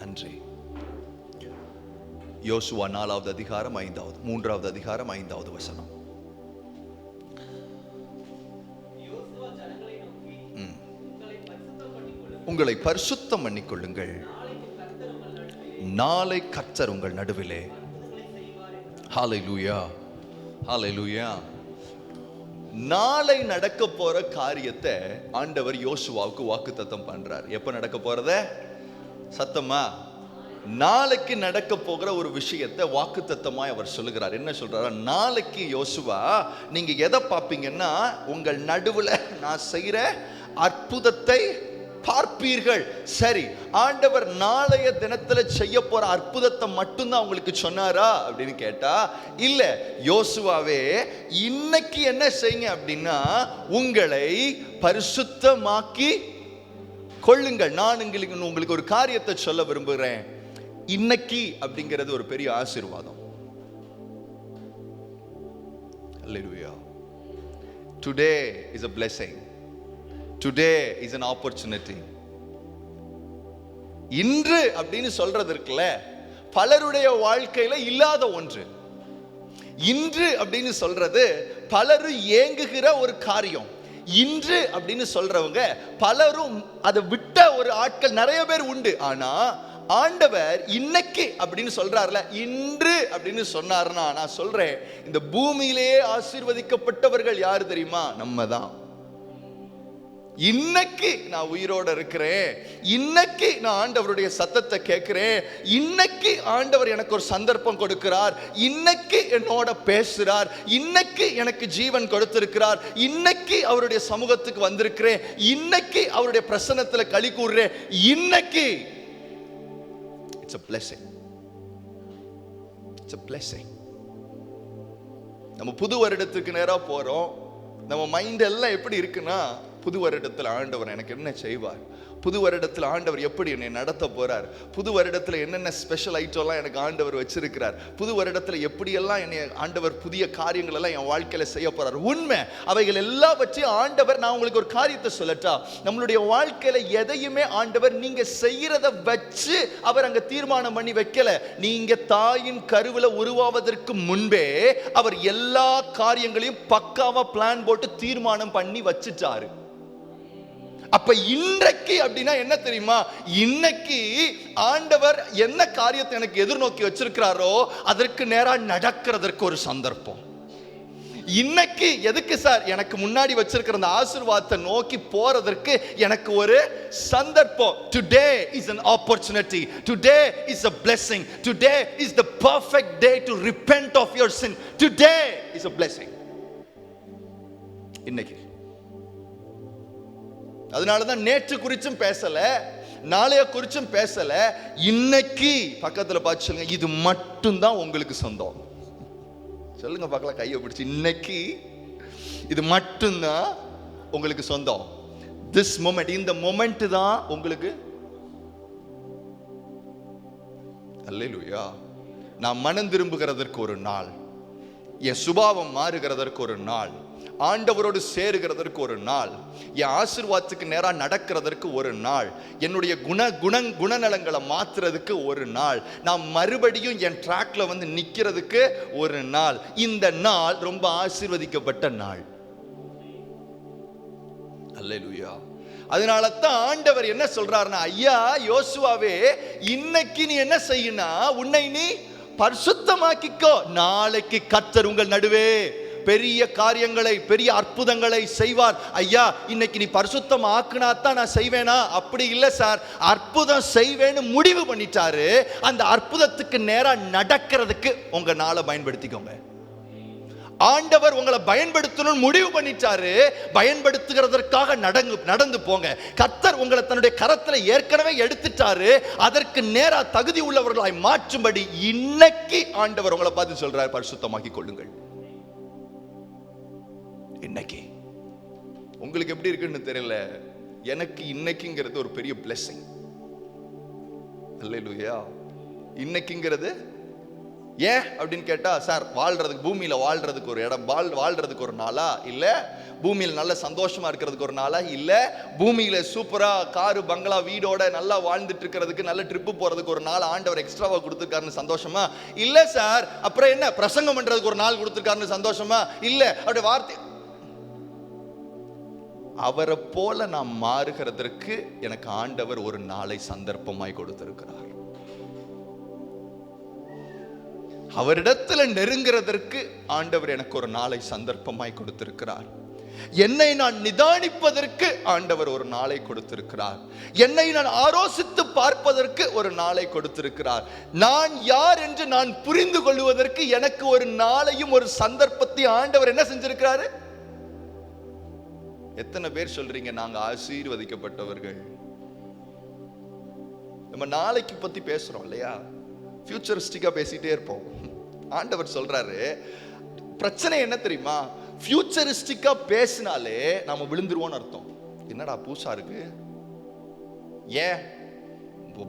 நன்றி. யோசுவா 4வது அதிகாரம் 3வது அதிகாரம் 5வது வசனம். உங்களை பரிசுத்தம் பண்ணிக்கொள்ளுங்கள், நாளை கர்த்தர் உங்கள் நடுவிலே. ஹல்லேலூயா, ஹல்லேலூயா. நாளை நடக்க போற காரியத்தை ஆண்டவர் யோசுவாவுக்கு வாக்குத்தத்தம் பண்றார். எப்ப நடக்க போறத சத்தமா? நாளைக்கு நடக்க போகிற ஒரு விஷயத்தை வாக்குத்தத்தமாய் அவர் சொல்லுகிறார். என்ன சொல்றாரு? நாளைக்கு யோசுவா நீங்க எதை பார்ப்பீங்கன்னா, உங்கள் நடுவுல நான் செய்யற அற்புதத்தை பார்ப்பீர்கள். சரி, ஆண்டவர் நாளைய தினத்துல செய்ய போற அற்புதத்தை மட்டும்தான் உங்களுக்கு சொன்னாரா அப்படின்னு கேட்டா இல்ல. யோசுவாவே இன்னைக்கு என்ன செய்யுங்க அப்படின்னா, உங்களை பரிசுத்தமாக்கி கொள்ளுங்கள். நான் உங்களுக்கு ஒரு காரியத்தை சொல்ல விரும்புகிறேன். இன்னைக்கு அப்படிங்கிறது ஒரு பெரிய ஆசீர்வாதம். Hallelujah. Today is a blessing. Today is an opportunity. இன்று அப்படின்னு சொல்றது இருக்குல்ல, பலருடைய வாழ்க்கையில இல்லாத ஒன்று. இன்று அப்படின்னு சொல்றது பலரும் ஏங்குகிற ஒரு காரியம். இன்று அப்படின்னு சொல்றவங்க பலரும் அதை விட்ட ஒரு ஆட்கள் நிறைய பேர் உண்டு. ஆனா ஆண்டவர் இன்னைக்கு அப்படின்னு சொல்றாருல, இன்று அப்படின்னு சொன்னார்னா, நான் சொல்றேன், இந்த பூமியிலேயே ஆசீர்வதிக்கப்பட்டவர்கள் யாரு தெரியுமா? நம்ம தான். இன்னைக்கு நான் உயிரோட இருக்கிறேன், இன்னைக்கு நான் ஆண்டவருடைய சத்தத்தை கேட்கிறேன், இன்னைக்கு ஆண்டவர் எனக்கு ஒரு சந்தர்ப்பம் கொடுக்கிறார், இன்னைக்கு என்னோட பேசுறார், இன்னைக்கு எனக்கு ஜீவன் கொடுத்திருக்கிறார், இன்னைக்கு அவருடைய சமூகத்துக்கு வந்திருக்கிறேன், இன்னைக்கு அவருடைய பிரசன்னத்துல களி கூறுறேன். இன்னைக்கு it's a blessing. It's a blessing. நம்ம புது வருடத்துக்கு நேரா போறோம். நம்ம மைண்ட் எல்லாம் எப்படி இருக்குன்னா, புது வருடத்தில் ஆண்டவர் எனக்கு என்ன செய்வார், புது வருடத்தில் ஆண்டவர் எப்படி என்னை நடத்த போறார், புது வருடத்தில் என்னென்ன ஸ்பெஷல் ஐட்டம்லாம் எனக்கு ஆண்டவர் வச்சிருக்கிறார், புது வருடத்தில் எப்படியெல்லாம் என்னை ஆண்டவர் புதிய காரியங்கள் எல்லாம் என் வாழ்க்கையில செய்ய போறார். உண்மை, அவைகள் எல்லாவற்றையும் ஆண்டவர். நான் உங்களுக்கு ஒரு காரியத்தை சொல்லட்டா, நம்மளுடைய வாழ்க்கையில எதையுமே ஆண்டவர் நீங்க செய்யறத வச்சு அவர் அங்க தீர்மானம் பண்ணி வைக்கல. நீங்க தாயின் கருவில உருவாவதற்கு முன்பே அவர் எல்லா காரியங்களையும் பக்காவா பிளான் போட்டு தீர்மானம் பண்ணி வச்சுட்டாரு. அப்ப இன்றைக்கு அப்படின்னா என்ன தெரியுமா? இன்னைக்கு ஆண்டவர் என்ன காரியத்தை எனக்கு எதிர்நோக்கி வச்சிருக்கிறாரோ அதற்கு நேரா நடக்கிறதற்கு ஒரு சந்தர்ப்பம். இன்னைக்கு எதுக்கு சார்? எனக்கு முன்னாடி வச்சிருக்கிற அந்த ஆசீர்வாதத்தை நோக்கி போறதற்கு எனக்கு ஒரு சந்தர்ப்பம். Today is an opportunity. Today is a blessing. Today is the perfect day to repent of your sin. Today is a blessing. இன்னைக்கு. அதனாலதான் நேற்று குறிச்சும் பேசல, நாளைய குறிச்சும் பேசல. இன்னைக்கு பக்கத்துல பார்த்து சொல்லுங்க, இது மட்டும்தான் உங்களுக்கு சொந்தம். சொல்லுங்க பார்க்கலாம், கையை பிடிச்சு. இன்னைக்கு இது மட்டும்தான் உங்களுக்கு சொந்தம். திஸ் மொமெண்ட், இந்த மொமெண்ட் தான் உங்களுக்கு. அல்லேலூயா. நான் மனம் திரும்புகிறதற்கு ஒரு நாள், என் சுபாவம் மாறுகிறதற்கு ஒரு நாள், ஆண்டவரோடு சேருகிறதற்கு ஒரு நாள், என் ஆசீர்வாதத்துக்கு நேரா நடக்கிறதற்கு ஒரு நாள், என்னுடைய குணநலங்களை மாத்துறதுக்கு ஒரு நாள், நான் மறுபடியும் என் ட்ராக்ல வந்து நிக்கிறதுக்கு ஒரு நாள். இந்த நாள் ரொம்ப ஆசீர்வதிக்கப்பட்ட நாள். அல்லேலூயா. அதனால தான் ஆண்டவர் என்ன சொல்றாருன்னா, ஐயா யோசுவாவே, இன்னைக்கு நீ என்ன செய்யனா, உன்னை நீ பரிசுத்தமாக்கிக்கோ. நாளைக்கு கர்த்தர் உங்கள் நடுவே பெரிய காரியங்களை, பெரிய அற்புதங்களை செய்வார். ஐயா இன்னைக்கு நீ பரிசுத்தம் ஆக்குனா தான் நான் செய்வேனா? அப்படி இல்லை சார், அற்புதம் செய்வேன்னு முடிவு பண்ணிட்டாரு. அந்த அற்புதத்துக்கு நேரா நடக்கிறதுக்கு உங்க நாளை பயன்படுத்திக்கோங்க. ஆண்டவர் உங்களை பயன்படுத்தணும்னு முடிவு பண்ணிட்டாரு. பயன்படுத்துகிறதற்காக நடந்து போங்க. கர்த்தர் உங்களை தன்னுடைய கரத்துல ஏற்கனவே எடுத்துட்டாரு. அதற்கு நேரா தகுதி உள்ளவர்களாய் மாற்றும்படி இன்னைக்கு ஆண்டவர் உங்களை பார்த்து சொல்றாரு, பரிசுத்தமாக்கி கொள்ளுங்கள். இன்னைக்கு உங்களுக்கு எப்படி இருக்குன்னு தெரியல, எனக்கு இன்னைக்குங்கிறது ஒரு பெரிய blessing. அல்லேலூயா. இன்னைக்குங்கிறது ஏன் அப்படின்னு கேட்டா, சார் வாழ்றதுக்கு, பூமியில வாழ்றதுக்கு ஒரு இடம், வாழ்றதுக்கு ஒரு நாளா? இல்ல. பூமியில் நல்ல சந்தோஷமா இருக்கிறதுக்கு ஒரு நாளா? இல்ல. பூமியில சூப்பரா காரு பங்களா வீடோட நல்லா வாழ்ந்துட்டு இருக்கிறதுக்கு, நல்ல ட்ரிப்பு போறதுக்கு ஒரு நாள் ஆண்டவர் எக்ஸ்ட்ராவா கொடுத்துருக்காருன்னு சந்தோஷமா? இல்ல சார். அப்புறம் என்ன, பிரசங்கம் பண்றதுக்கு ஒரு நாள் கொடுத்துருக்காருன்னு சந்தோஷமா? இல்ல. அப்படி வார்த்தை, அவரை போல நாம் மாறுகிறதற்கு எனக்கு ஆண்டவர் ஒரு நாளை சந்தர்ப்பமாய் கொடுத்திருக்கிறார். அவரிடத்துல நெருங்கிறதற்கு ஆண்டவர் எனக்கு ஒரு நாளை சந்தர்ப்பமாய் கொடுத்திருக்கிறார். என்னை நான் நிதானிப்பதற்கு ஆண்டவர் ஒரு நாளை கொடுத்திருக்கிறார். என்னை நான் ஆலோசித்து பார்ப்பதற்கு ஒரு நாளை கொடுத்திருக்கிறார். நான் யார் என்று நான் புரிந்து கொள்வதற்கு எனக்கு ஒரு நாளையும் ஒரு சந்தர்ப்பத்தை ஆண்டவர் என்ன செஞ்சிருக்கிறாரு? எத்தனை பேர் சொல்றீங்க நாங்க ஆசீர்வதிக்கப்பட்டவர்கள்? நம்ம நாளைக்கு பத்தி பேசுறோம் இல்லையா? ஃபியூச்சரிஸ்டிக்கா பேசிட்டே இருப்போம். ஆண்டவர் சொல்றாரு, பிரச்சனை என்ன தெரியுமா? ஃபியூச்சரிஸ்டிக்கா பேசினாலே நாம விழுந்துருவோம்னு அர்த்தம். என்னடா பூசா இருக்கு? ஏன்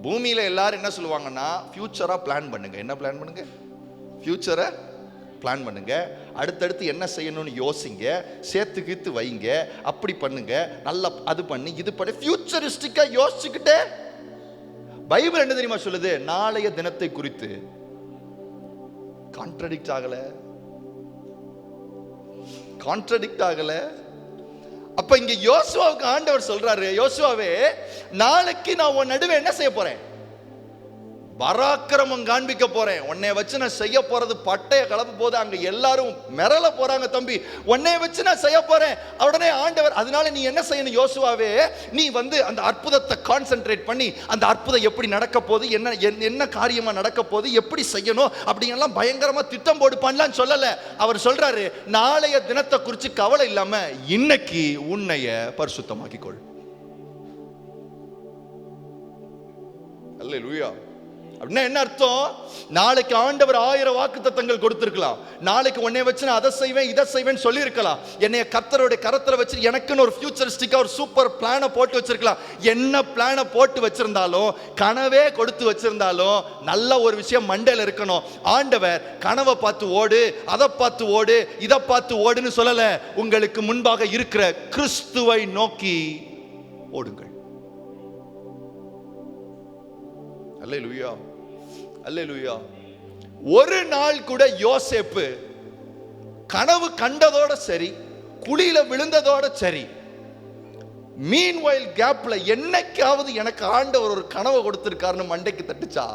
பூமியில எல்லாரும் என்ன சொல்லுவாங்கன்னா, ஃபியூச்சரா பிளான் பண்ணுங்க. என்ன பிளான் பண்ணுங்க? ஃபியூச்சரை பிளான் பண்ணுங்க. அடுத்தடுத்து என்ன செய்யணும்னு யோசிங்க, சேர்த்து கீத்து வைங்க, அப்படி பண்ணுங்க, நல்லா அது பண்ணி இது பண்ணி ஃபியூச்சரிஸ்டிக்கா யோசிச்சுக்கிட்டே. பைபிள் என்ன தெரியுமா சொல்லுது? நாளைய தினத்தை குறித்து. கான்ட்ரடிக்ட் ஆகல. அப்ப இங்க யோசுவாவுக்கு ஆண்டவர் சொல்றாரு, யோசுவாவே நாளைக்கு நான் உன் நடுவே என்ன செய்ய போறேன்? பராக்கிரமம் காண்பிக்க போறேன். உன்னை வச்சு நான் செய்ய போறது பட்டைய கலப்பு போது அங்க எல்லாரும் மிரள போறாங்க. தம்பி, உன்னை வச்சு நான் செய்ய போறேன். உடனே ஆண்டவர், அதனால நீ என்ன செய்யணும் யோசுவாவே? நீ அந்த அற்புதத்தை கான்சென்ட்ரேட் பண்ணி, அந்த அற்புதம் எப்படி நடக்க போகுது, என்ன காரியமா நடக்க போகுது, எப்படி செய்யணும் அப்படிங்கெல்லாம் பயங்கரமா திட்டம் போடுப்பான்லாம் சொல்லல. அவர் சொல்றாரு, நாளைய தினத்தை குறித்து கவலை இல்லாம இன்னைக்கு உன்னைய பரிசுத்தமாக்கிக்கொள். அல்லேலூயா. அப்படின்னா என்ன அர்த்தம்? நாளைக்கு ஆண்டவர் 1000 வாக்குத்தத்தங்கள் கொடுத்திருக்கலாம். நாளைக்கு உன்னை வச்சு நான் அதை செய்வேன் இதை செய்வேன் சொல்லி இருக்கலாம். என்னைய கர்த்தருடைய கரத்துல வச்சு எனக்குன்னு ஒரு ஃபியூச்சரிஸ்டிக்கா ஒரு சூப்பர் பிளானை போட்டு வச்சிருக்கலாம். என்ன பிளானை போட்டு வச்சிருந்தாலும், கனவே கொடுத்து வச்சிருந்தாலும், நல்ல ஒரு விஷயம் மண்டையில இருக்கணும். ஆண்டவர் கனவை பார்த்து ஓடு, அதை பார்த்து ஓடு, இதை பார்த்து ஓடுன்னு சொல்லல. உங்களுக்கு முன்பாக இருக்கிற கிறிஸ்துவை நோக்கி ஓடுங்கள். அல்லேலூயா, அல்லேலூயா. ஒரு நாள் கூட யோசேப்பு கனவு கண்டதோட சரி, குழியில விழுந்ததோட சரி, மீன்வைல் கேப்ல என்னைக்காவது எனக்கு ஆண்டவர் ஒரு கனவை கொடுத்திருக்காருன்னு மண்டைக்கு தட்டுச்சா?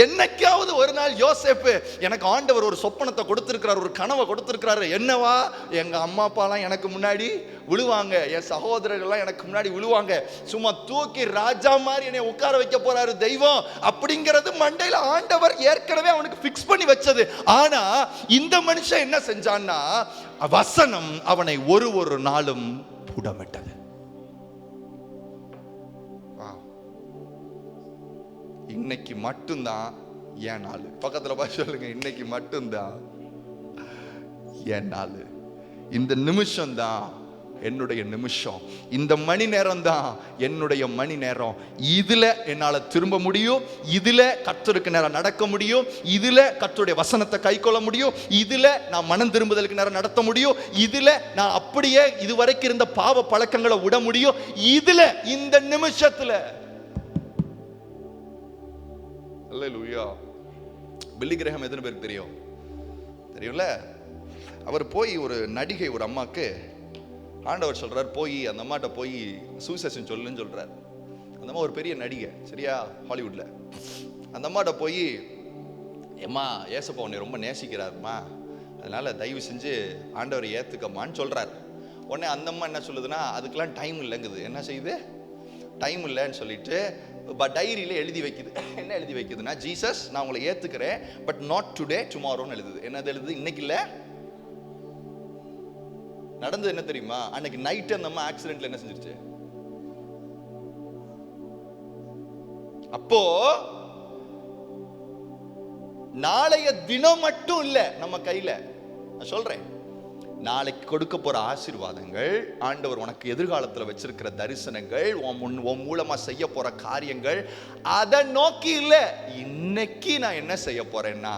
என்னைக்காவது ஒரு நாள் யோசேப்பு, எனக்கு ஆண்டவர் ஒரு சொப்பனத்தை கொடுத்திருக்கிறார், ஒரு கனவை கொடுத்திருக்கிறாரு. என்னவா? எங்க அம்மா அப்பாலாம் எனக்கு முன்னாடி விழுவாங்க, என் சகோதரர்கள்லாம் எனக்கு முன்னாடி விழுவாங்க, சும்மா தூக்கி ராஜா மாதிரி என்னை உட்கார வைக்க போறாரு தெய்வம் அப்படிங்கிறது மண்டையில ஆண்டவர் ஏற்கனவே அவனுக்கு பிக்ஸ் பண்ணி வச்சது. ஆனா இந்த மனுஷன் என்ன செஞ்சான்னா, வசனம் அவனை ஒரு நாளும் புடமிட்டது. இன்னைக்கு மட்டும்தான் என் நாள். பக்கத்துல பார்த்து சொல்லுங்க, இன்னைக்கு மட்டும்தான் என் நாள். இந்த நிமிஷம் தான் என்னுடைய நிமிஷம். இந்த மணி நேரம் தான் என்னுடைய மணி நேரம். இதுல என்னால திரும்ப முடியும், இதுல கர்த்தருக்கு நேரம் நடக்க முடியும், இதுல கர்த்தருடைய வசனத்தை கைக்கொள்ள முடியும், இதுல நான் மனம் திரும்புதலுக்கு நேரம் நடத்த முடியும், இதுல நான் அப்படியே இதுவரைக்கும் இருந்த பாவ பழக்கங்களை விட முடியும், இதுல இந்த நிமிஷத்துல. அல்லேலூயா. பில்லி கிரஹாம் எத்தனை பேருக்கு தெரியும்? தெரியும்ல. அவர் போய் ஒரு நடிகை, ஒரு அம்மாக்கு ஆண்டவர் சொல்றார், போய் அந்த அம்மாட்ட போய் சுவிசேஷம் சொல்லுன்னு சொல்றார். அந்த அம்மா ஒரு பெரிய நடிகை, சரியா, ஹாலிவுட்ல. அந்த அம்மாட்ட போய், ஏம்மா ஏசப்பா உன்னை ரொம்ப நேசிக்கிறாருமா, அதனால தயவு செஞ்சு ஆண்டவரை ஏத்துக்கம்மான்னு சொல்றாரு. உடனே அந்த அம்மா என்ன சொல்லுதுன்னா, அதுக்கெல்லாம் டைம் இல்லைங்குது. என்ன செய்யுது? டைம் இல்லைன்னு சொல்லிட்டு டைரியில எழுதி வைக்குது. என்ன எழுதி வைக்குதுன்னா, ஜீசஸ் நான் உங்களை ஏத்துக்கிறேன், பட் நாட் டுடே, டுமாரோன்னு எழுதுது. என்னது எழுதுது? இன்னைக்கு இல்ல. நடந்தது என்ன தெரியுமா? அன்னைக்கு நைட் அந்த அம்மா ஆக்சிடென்ட்ல என்ன செஞ்சிருச்சு? அப்போ நாளைய தினம் மட்டும் இல்ல நம்ம கையில. நான் சொல்றேன், நாளைக்கு கொடுக்க போற ஆசீர்வாதங்கள், ஆண்டவர் உனக்கு எதிர்காலத்தில் வச்சிருக்கிற தரிசனங்கள், உன் மூலமா செய்ய போற காரியங்கள், அதை நோக்கி இல்லை. இன்னைக்கு நான் என்ன செய்ய போறேன்னா,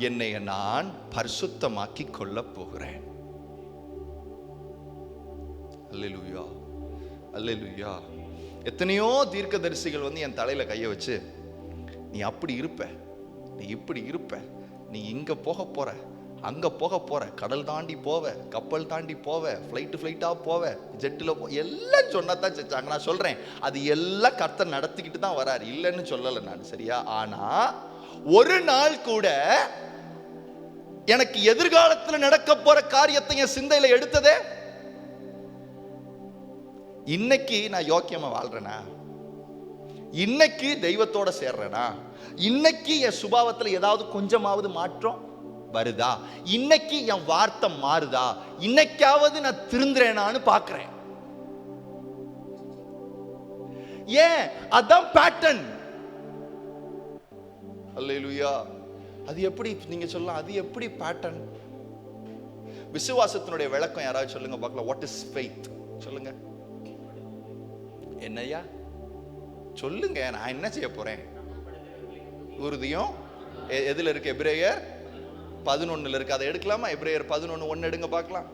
என்னை நான் பரிசுத்தமாக்கி கொள்ள போகிறேன். அல்லேலூயா, அல்லேலூயா. எத்தனையோ தீர்க்கதரிசிகள் வந்து என் தலையில கைய வச்சு, நீ அப்படி இருப்ப, நீ இப்படி இருப்ப, நீ இங்க போக போற, அங்க போக போற, கடல் தாண்டி போவ, கப்பல் தாண்டி போவ, ஃப்ளைட்டா போவ, ஜெட்டில் எல்லாம் சொன்னதான் செஞ்சாங்க. நான் சொல்றேன், அது எல்லாம் கர்த்தர் நடத்திக்கிட்டு தான் வராரு, இல்லைன்னு சொல்லலை நான், சரியா? ஆனா ஒரு நாள் கூட எனக்கு எதிர்காலத்தில் நடக்க போற காரியத்தை என் சிந்தையில எடுத்ததே. இன்னைக்கு நான் யோக்கியமா வாழ்றேனா, இன்னைக்கு தெய்வத்தோட சேர்றேனா, இன்னைக்கு என் சுபாவத்தில் ஏதாவது கொஞ்சமாவது மாற்றம் வருதா, இன்னைக்கு என் வார்த்தை மாறுதா, இன்னைக்காவது நான் திருந்துறேனான்னு பாக்குறேன். ஏன்? அதான் பேட்டர்ன். அல்லேலூயா. அது எப்படி நீங்க சொல்லலாம், அது எப்படி பேட்டர்ன்? விசுவாசத்தினுடைய விளக்கம் யாராவது சொல்லுங்க பார்க்கலாம். What is faith? சொல்லுங்க. என்னையா சொல்லுங்க, நான் என்ன செய்ய போறேன்? உறுதியும் எதுல இருக்கு? எபிரேயர் 11 இருக்கு. அதை எடுக்கலாமா? எபிரேயர் 11:1 எடுங்க பார்க்கலாம்.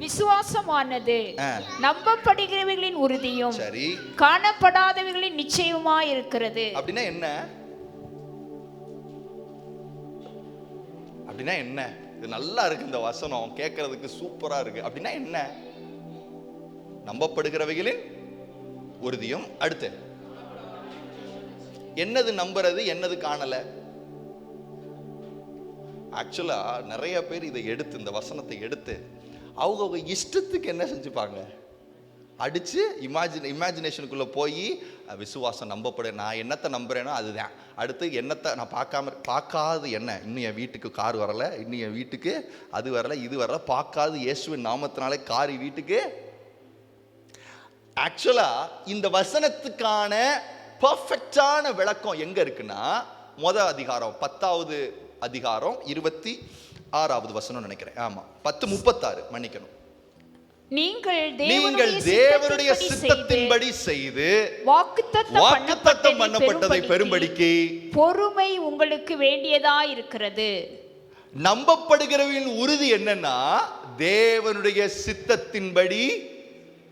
விசுவாசமானது நம்பப்படுகிறவர்களின் உறுதியும், சரி, காணப்படாதவர்களின் நிச்சயமாய் இருக்கிறது. அப்படின்னா என்ன? அப்படின்னா என்ன? இது நல்லா இருக்கு, இந்த வசனம் கேட்கறதுக்கு சூப்பரா இருக்கு. அப்படின்னா என்ன? நம்பப்படுகிறவைகளின் உறுதியும், அடுத்து என்னது நம்புறது, என்னது காணல? ஆக்சுவலா நிறைய பேர் இதை எடுத்து, இந்த வசனத்தை எடுத்து அவங்க இஷ்டத்துக்கு என்ன செஞ்சுப்பாங்க, அடிச்சு இமேஜினேஷனுக்குள்ள போய் விசுவாசம் நம்பப்பட, நான் என்னத்தை நம்புறேனோ அதுதான். அடுத்து என்னத்தை நான் பார்க்காது, என்ன இன்னும் என் வீட்டுக்கு கார் வரல, இன்னும் என் வீட்டுக்கு அது வரல, இது வரல, பார்க்காது இயேசுவின் நாமத்தினாலே கார் வீட்டுக்கு. ஆக்சுவலா இந்த வசனத்துக்கான பர்ஃபெக்டான விளக்கம் எங்க இருக்குன்னா, அதிகாரம் 10வது அதிகாரம் 26வது வசனம் நினைக்கிறேன். ஆமா, 10:36, மன்னிக்கணும். நீங்கள் தேவனுடைய சித்தத்தின்படி செய்து வாக்குத்தத்தம் பண்ணப்பட்டதை பெறும்படிக்கு பொறுமை உங்களுக்கு வேண்டியதா இருக்கிறது. நம்பப்படுகிறவர்களின் உறுதி என்னன்னா, தேவனுடைய சித்தத்தின்படி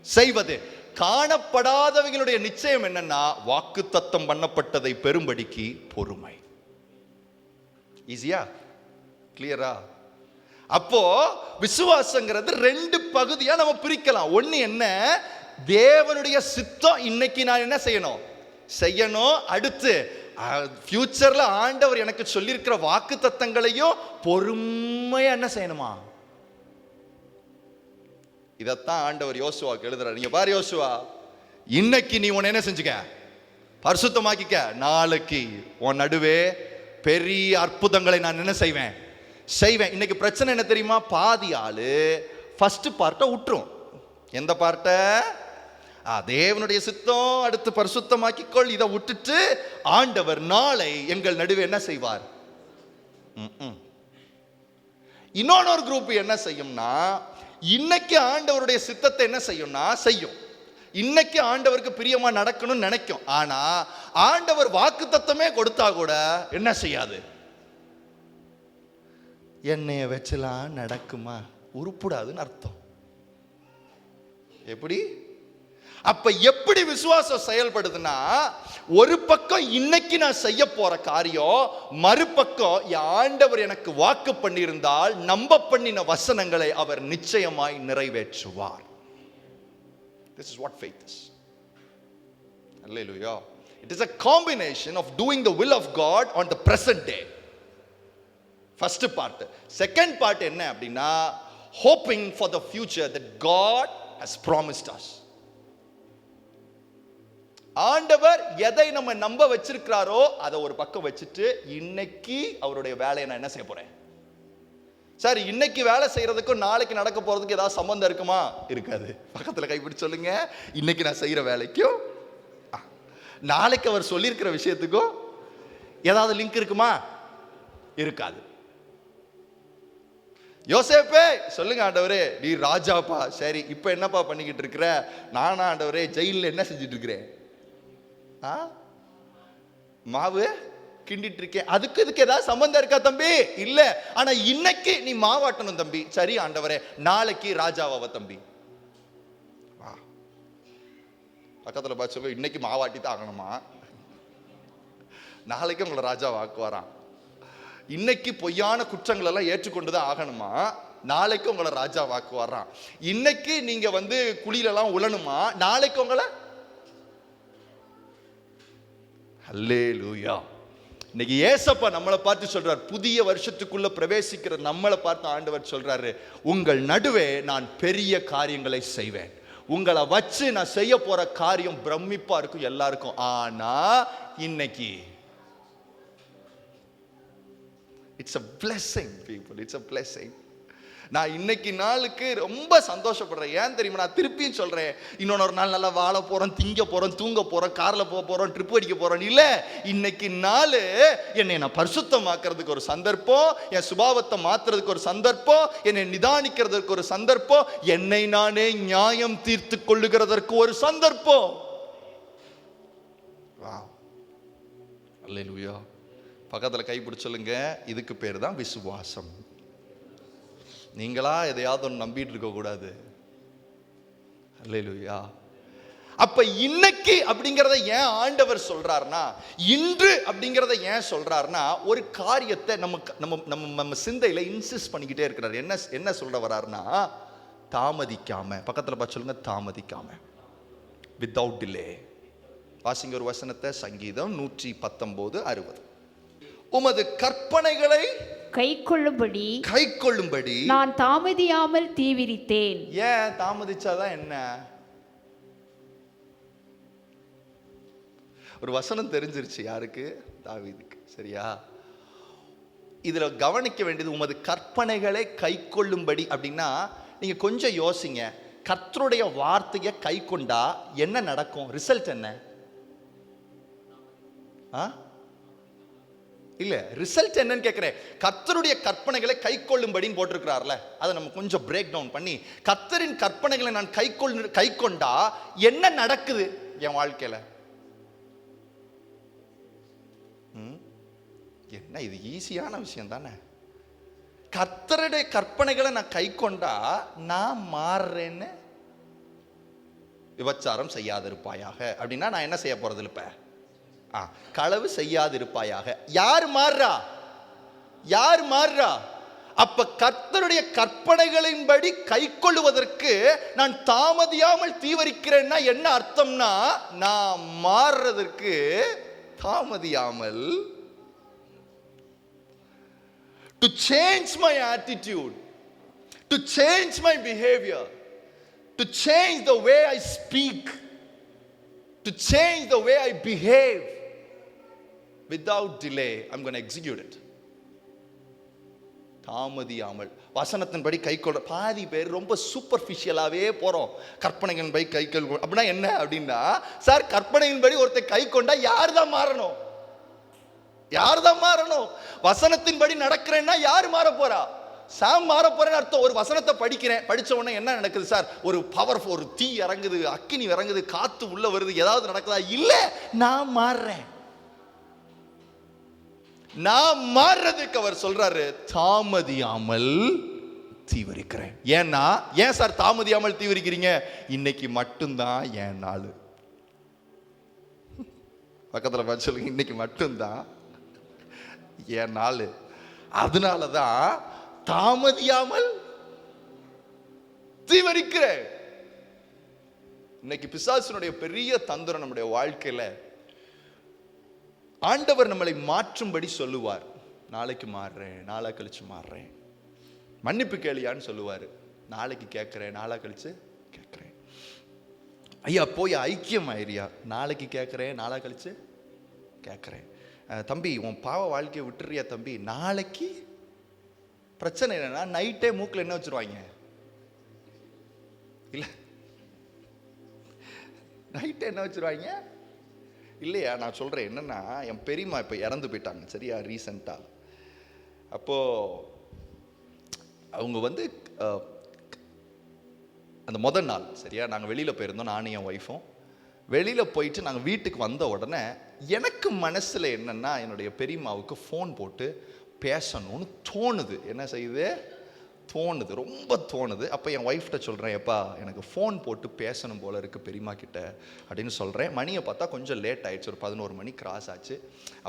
செய்வது. காணப்படாதவர்களுடைய நிச்சயம் என்னன்னா, வாக்குத்தத்தம் பண்ணப்பட்டதை பெறும்படிக்கு பொறுமை. ஈஸியா? கிளியரா? அப்போ விசுவாசங்கிறது 2 பகுதியா நம்ம பிரிக்கலாம். ஒண்ணு என்ன? தேவனுடைய சித்தம் இன்னைக்கு நான் என்ன செய்யணும். அடுத்து ஃபியூச்சர்ல ஆண்டவர் எனக்கு சொல்லியிருக்கிற வாக்குத்தத்தங்களையும் பொறுமையா என்ன செய்யணுமா? இதத்தான் ஆண்டவர் யோசுவாக்கு எழுதுறாரு. நீங்க பாரு யோசுவா, இன்னைக்கு நீ உன்னை என்ன செஞ்சுக்க, பரிசுத்தமாக்கிக்க. நாளைக்கு உன் நடுவே பெரிய அற்புதங்களை நான் என்ன செய்வேன். இன்னைக்கு பிரச்சனை என்ன தெரியுமா? பாதி ஆளு ஃபர்ஸ்ட் பார்ட்டை விட்டுரும். எந்த பார்ட்டை? தேவனுடைய சித்தம், அடுத்து பரிசுத்தமாக்கிக்கொள், இதை விட்டுட்டு ஆண்டவர் நாளை எங்கள் நடுவே என்ன செய்வார். இன்னொரு குரூப் என்ன செய்யும்னா, இன்னைக்கு ஆண்டவருடைய சித்தத்தை என்ன செய்யும்னா செய்யும். இன்னைக்கு ஆண்டவருக்கு பிரியமா நடக்கணும்னு நினைக்கும். ஆனா ஆண்டவர் வாக்குத்தத்தமே கொடுத்தா கூட என்ன செய்யாது. என்னைய வச்சலாம் நடக்குமா? உருப்படாதுன்னு அர்த்தம். எப்படி? அப்ப எப்படி விசுவாசம் செயல்படுதுன்னா, ஒரு பக்கம் இன்னைக்கு நான் செய்ய போற காரியம், மறுபக்கம் ஆண்டவர் எனக்கு வாக்கு பண்ணியிருந்தால் நம்ப பண்ணின வசனங்களை அவர் நிச்சயமாய் நிறைவேற்றுவார். This is what faith is. Hallelujah. It is a combination of doing the will of God on the present day. First part. Second part என்ன அப்படின்னா, hoping for the future that God has promised us. ஆண்டவர் எதை நம்ம நம்ப வச்சிருக்கிறாரோ அதை ஒரு பக்கம் வச்சுட்டு, இன்னைக்கு அவருடைய வேலையை நான் என்ன செய்ய போறேன். சார், இன்னைக்கு வேலை செய்யறதுக்கும் நாளைக்கு நடக்க போறதுக்கு ஏதாவது சம்பந்தம் இருக்குமா? இருக்காது. பக்கத்துல கைப்பிடிச்சு சொல்லுங்க, இன்னைக்கு நான் செய்யற வேலைக்கும் நாளைக்கு அவர் சொல்லியிருக்கிற விஷயத்துக்கும் ஏதாவது லிங்க் இருக்குமா? இருக்காது. யோசேப்பே சொல்லுங்க ஆண்டவரே, நீ ராஜாப்பா. சரி, இப்ப என்னப்பா பண்ணிக்கிட்டு இருக்கிற? நானா ஆண்டவரே ஜெயிலில் என்ன செஞ்சுட்டு இருக்கிறேன்? மாவு கிண்டிட்டு இருக்கேன். அதுக்கு ஏதாவது சம்பந்தம் இருக்கா தம்பி? இல்ல. ஆனா இன்னைக்கு நீ மாவாட்டணும் தம்பி. சரி ஆண்டவரே, நாளைக்கு ராஜாவாவ தம்பி. பக்கத்துல பார்த்து சொல்ல, இன்னைக்கு மாவாட்டி தான் ஆகணுமா? நாளைக்கு உங்களை ராஜா வாக்குவாராம். இன்னைக்கு பொய்யான குற்றங்கள் எல்லாம் ஏற்றுக்கொண்டுதான் ஆகணுமா? நாளைக்கு உங்களை ராஜா வாக்குவாராம். இன்னைக்கு நீங்க குழியில எல்லாம் உழணுமா? நாளைக்கு உங்களை. அல்லேலூயா. இன்னைக்கு ஏசப்பா நம்மளை பார்த்து சொல்றார், புதிய வருஷத்துக்குள்ள பிரவேசிக்கிற நம்மளை பார்த்து ஆண்டவர் சொல்றாரு, உங்கள் நடுவே நான் பெரிய காரியங்களை செய்வேன். உங்களை வச்சு நான் செய்ய போற காரியம் பிரமிப்பா இருக்கும் எல்லாருக்கும். ஆனா இன்னைக்கு it's a blessing people, it's a blessing. நான் இன்னைக்கு நாளுக்கு ரொம்ப சந்தோஷப்படுறேன். ஏன் தெரியுமா? நான் திருப்பியும் சொல்றேன், இன்னொரு நாள் நல்லா வாழ போறோம், திங்க போறோம், தூங்க போறோம், கார்ல போக போறோம், ட்ரிப் அடிக்க போறோம் இல்ல. இன்னைக்கு நாள் என்னை நான் பரிசுத்தமாக்குறதுக்கு ஒரு சந்தர்ப்பம், என் சுபாவத்தை மாத்துறதுக்கு ஒரு சந்தர்ப்பம், என்னை நிதானிக்கிறதுக்கு ஒரு சந்தர்ப்பம், என்னை நானே நியாயம் தீர்த்து கொள்ளுகிறதற்கு ஒரு சந்தர்ப்பம். அல்லேலூயா. பக்கத்துல கைப்பிடிச்சு சொல்லுங்க, இதுக்கு பேர் தான் விசுவாசம். நீங்களா எதையாவது ஒன்று நம்பிட்டு இருக்க கூடாது. அல்லேலூயா. அப்ப இன்னைக்கு அப்படிங்கறத ஏன் ஆண்டவர் சொல்றாருன்னா, இன்று அப்படிங்கறத ஏன் சொல்றாருன்னா, ஒரு காரியத்தை நம்ம சிந்தையில இன்சிஸ்ட் பண்ணிக்கிட்டே இருக்கிறார். என்ன சொல்ற வர்றாருன்னா, தாமதிக்காம. பக்கத்துல பார்த்து சொல்லுங்க, தாமதிக்காம. Without delay. வாசிங்க ஒரு வசனத்தை, சங்கீதம் 119:60. உமது கற்பனைகளை கைக்கொள்ளும்படி நான் தாமதியாமல் தீவிரித்தேன். ஏன் தாமதிச்சாதான் என்ன? ஒரு வசனம் தெரிஞ்சிருச்சு. யாருக்கு? தாவீதுக்கு. சரியா? இதுல கவனிக்க வேண்டியது, உமது கற்பனைகளை கைக்கொள்ளும்படி அப்படின்னா, நீங்க கொஞ்சம் யோசிங்க. கர்த்தருடைய வார்த்தையை கை கொண்டா என்ன நடக்கும்? ரிசல்ட் என்ன? இல்ல, ரிசல்ட் என்னன்னு கேட்கிறேன். கர்த்தருடைய கற்பனைகளை கை கொள்ளும்படின்னு போட்டிருக்கிறார்ல, அதை நம்ம கொஞ்சம் பிரேக் டவுன் பண்ணி, கர்த்தரின் கற்பனைகளை நான் கை கொண்டா என்ன நடக்குது என் வாழ்க்கையில? என்ன இது ஈஸியான விஷயம் தானே? கர்த்தருடைய கற்பனைகளை நான் கை கொண்டா நான் மாறுறேன்னு. விபச்சாரம் செய்யாதிருப்பாயாக அப்படின்னா நான் என்ன செய்ய போறது? இல்ல, களவு செய்யாதிருப்பாயாக. யார் மாறுறா? யார் மாறுறா? அப்ப கர்த்தருடைய கற்பனைகளின்படி கை கொள்ளுவதற்கு நான் தாமதியாமல் தீவிரிக்கிறேன்னா என்ன அர்த்தம்னா, நான் மாறுறதற்கு தாமதியாமல், to change my attitude, to change my behavior, to change the way I speak, to change the way I behave, without delay I'm going to execute it. தாமதியாமல். வசனத்தின்படி கை கொள்ற பாதி பேர் ரொம்ப சூப்பர்ஃபிஷியலாவே போறோம். கற்பனைகளின்படி கை கொள் அப்படின்னா என்ன அப்படின்னா, சார் கற்பனையின்படி ஒருத்தர் கை கொண்டா யார் தான் மாறணும்? யார் தான் மாறணும்? வசனத்தின்படி நடக்கிறேன்னா யார் மாற போறா? சாம் மாற போறேன்னு அர்த்தம். ஒரு வசனத்தை படிக்கிறேன், படிச்ச உடனே என்ன நடக்குது சார்? ஒரு பவர், ஒரு தீ இறங்குது, அக்கினி இறங்குது, காத்து உள்ள வருது, ஏதாவது நடக்குதா? இல்ல, நான் மாறுறேன். நான் மாறுறதுக்கு அவர் சொல்றாரு, தாமதியாமல் தீவிரிக்கிறேன். ஏன்னா, ஏன் சார் தாமதியாமல் தீவிரிக்கிறீங்க? இன்னைக்கு மட்டும்தான் என் நாள். பக்கத்துல பார்த்து சொல்லுங்க, இன்னைக்கு மட்டும்தான் என் நாள். அதனாலதான் தாமதியாமல் தீவிரிக்கிறேன். இன்னைக்கு பிசாசுனுடைய பெரிய தந்திரம் நம்முடைய வாழ்க்கையில, ஆண்டவர் நம்மளை மாற்றும்படி சொல்லுவார். நாளைக்கு மாறுறேன், நாளா கழிச்சு மாறுறேன். மன்னிப்பு கேளியான்னு சொல்லுவாரு. நாளைக்கு கேட்கிறேன், நாளா கழிச்சு கேட்கிறேன். ஐயா போய் ஐக்கியம் ஆயிரியா, நாளைக்கு கேட்கிறேன், நாளா கழிச்சு கேட்கிறேன். தம்பி உன் பாவ வாழ்க்கையை விட்டுறியா தம்பி, நாளைக்கு. பிரச்சனை என்னன்னா, நைட்டே மூக்கில் என்ன வச்சிருவாங்க? இல்ல, நைட்டே என்ன வச்சிருவாங்க? இல்லையா, நான் சொல்றேன் என்னன்னா, என் பெரியம்மா இப்ப இறந்து போயிட்டாங்க சரியா, ரீசெண்டா. அப்போ அவங்க வந்து அந்த முதல் நாள் சரியா, நாங்கள் வெளியில் போயிருந்தோம், நானும் என் ஒய்ஃபும். வெளியில் போயிட்டு நாங்கள் வீட்டுக்கு வந்த உடனே எனக்கு மனசில் என்னென்னா, என்னுடைய பெரியம்மாவுக்கு ஃபோன் போட்டு பேசணும்னு தோணுது. என்ன செய்யுது? தோணுது, ரொம்ப தோணுது. அப்போ என் ஒய்ஃப்கிட்ட சொல்கிறேன், எப்பா எனக்கு ஃபோன் போட்டு பேசணும் போல இருக்குது பெரியம்மா கிட்ட அப்படின்னு சொல்கிறேன். மணியை பார்த்தா கொஞ்சம் லேட் ஆகிடுச்சு, ஒரு 11 மணி கிராஸ் ஆச்சு.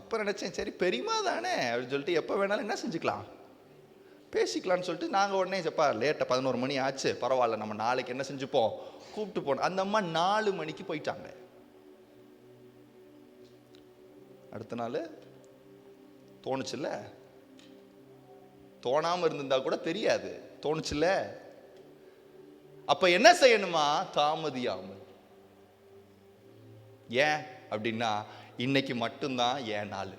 அப்போ நினச்சேன், சரி பெரியம்மா தானே அப்படின்னு சொல்லிட்டு எப்போ வேணாலும் என்ன செஞ்சுக்கலாம், பேசிக்கலான்னு சொல்லிட்டு நாங்கள் உடனே எப்பா லேட்டாக 11 மணி ஆச்சு, பரவாயில்ல நம்ம நாளைக்கு என்ன செஞ்சுப்போம், கூப்பிட்டு போனோம். அந்த அம்மா 4 மணிக்கு போயிட்டாங்க. அடுத்த நாள் தோணுச்சுல்ல, தோணாமல் இருந்திருந்தா கூட தெரியாது, தோணுச்சுல்ல. அப்ப என்ன செய்யணுமா, தாமதியாமல். ஏன் அப்படின்னா இன்னைக்கு மட்டும்தான் ஏன் நாள்.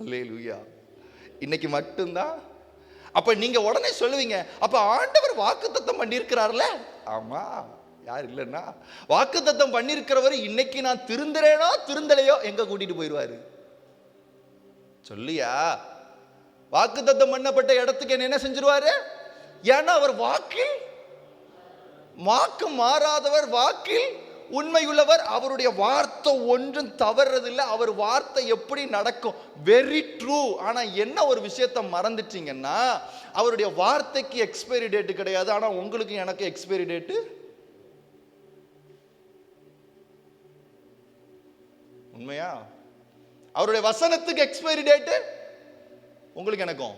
அல்லேலூயா, இன்னைக்கு மட்டும்தான். அப்ப நீங்க உடனே சொல்லுவீங்க, அப்ப ஆண்டவர் வாக்குத்தத்தம் பண்ணியிருக்கிறார்ல. ஆமா, யார் இல்லைன்னா வாக்குத்தத்தம் பண்ணியிருக்கிறவர் இன்னைக்கு நான் திருந்துறேனோ திருந்தலையோ எங்க கூட்டிட்டு போயிடுவாரு சொல்லியா. வாக்குத்தத்தம் பண்ணப்பட்ட இடத்துக்கு என்ன செஞ்சிருவாரு, ஏன்னா அவர் வாக்கில் வாக்கு மாறாதவர், வாக்கில் உண்மையுள்ளவர், அவருடைய வார்த்தை ஒன்றும் தவறதில்லை. அவர் வார்த்தை எப்படி நடக்கும், வெரி ட்ரூ. ஆனா என்ன ஒரு விஷயத்தை மறந்துட்டீங்கன்னா, அவருடைய வார்த்தைக்கு எக்ஸ்பைரி டேட் கிடையாது, ஆனா உங்களுக்கு எனக்கு எக்ஸ்பைரி டேட். உண்மையா? அவருடைய வசனத்துக்கு எக்ஸ்பைரி டேட் உங்களுக்கு எனக்கும்.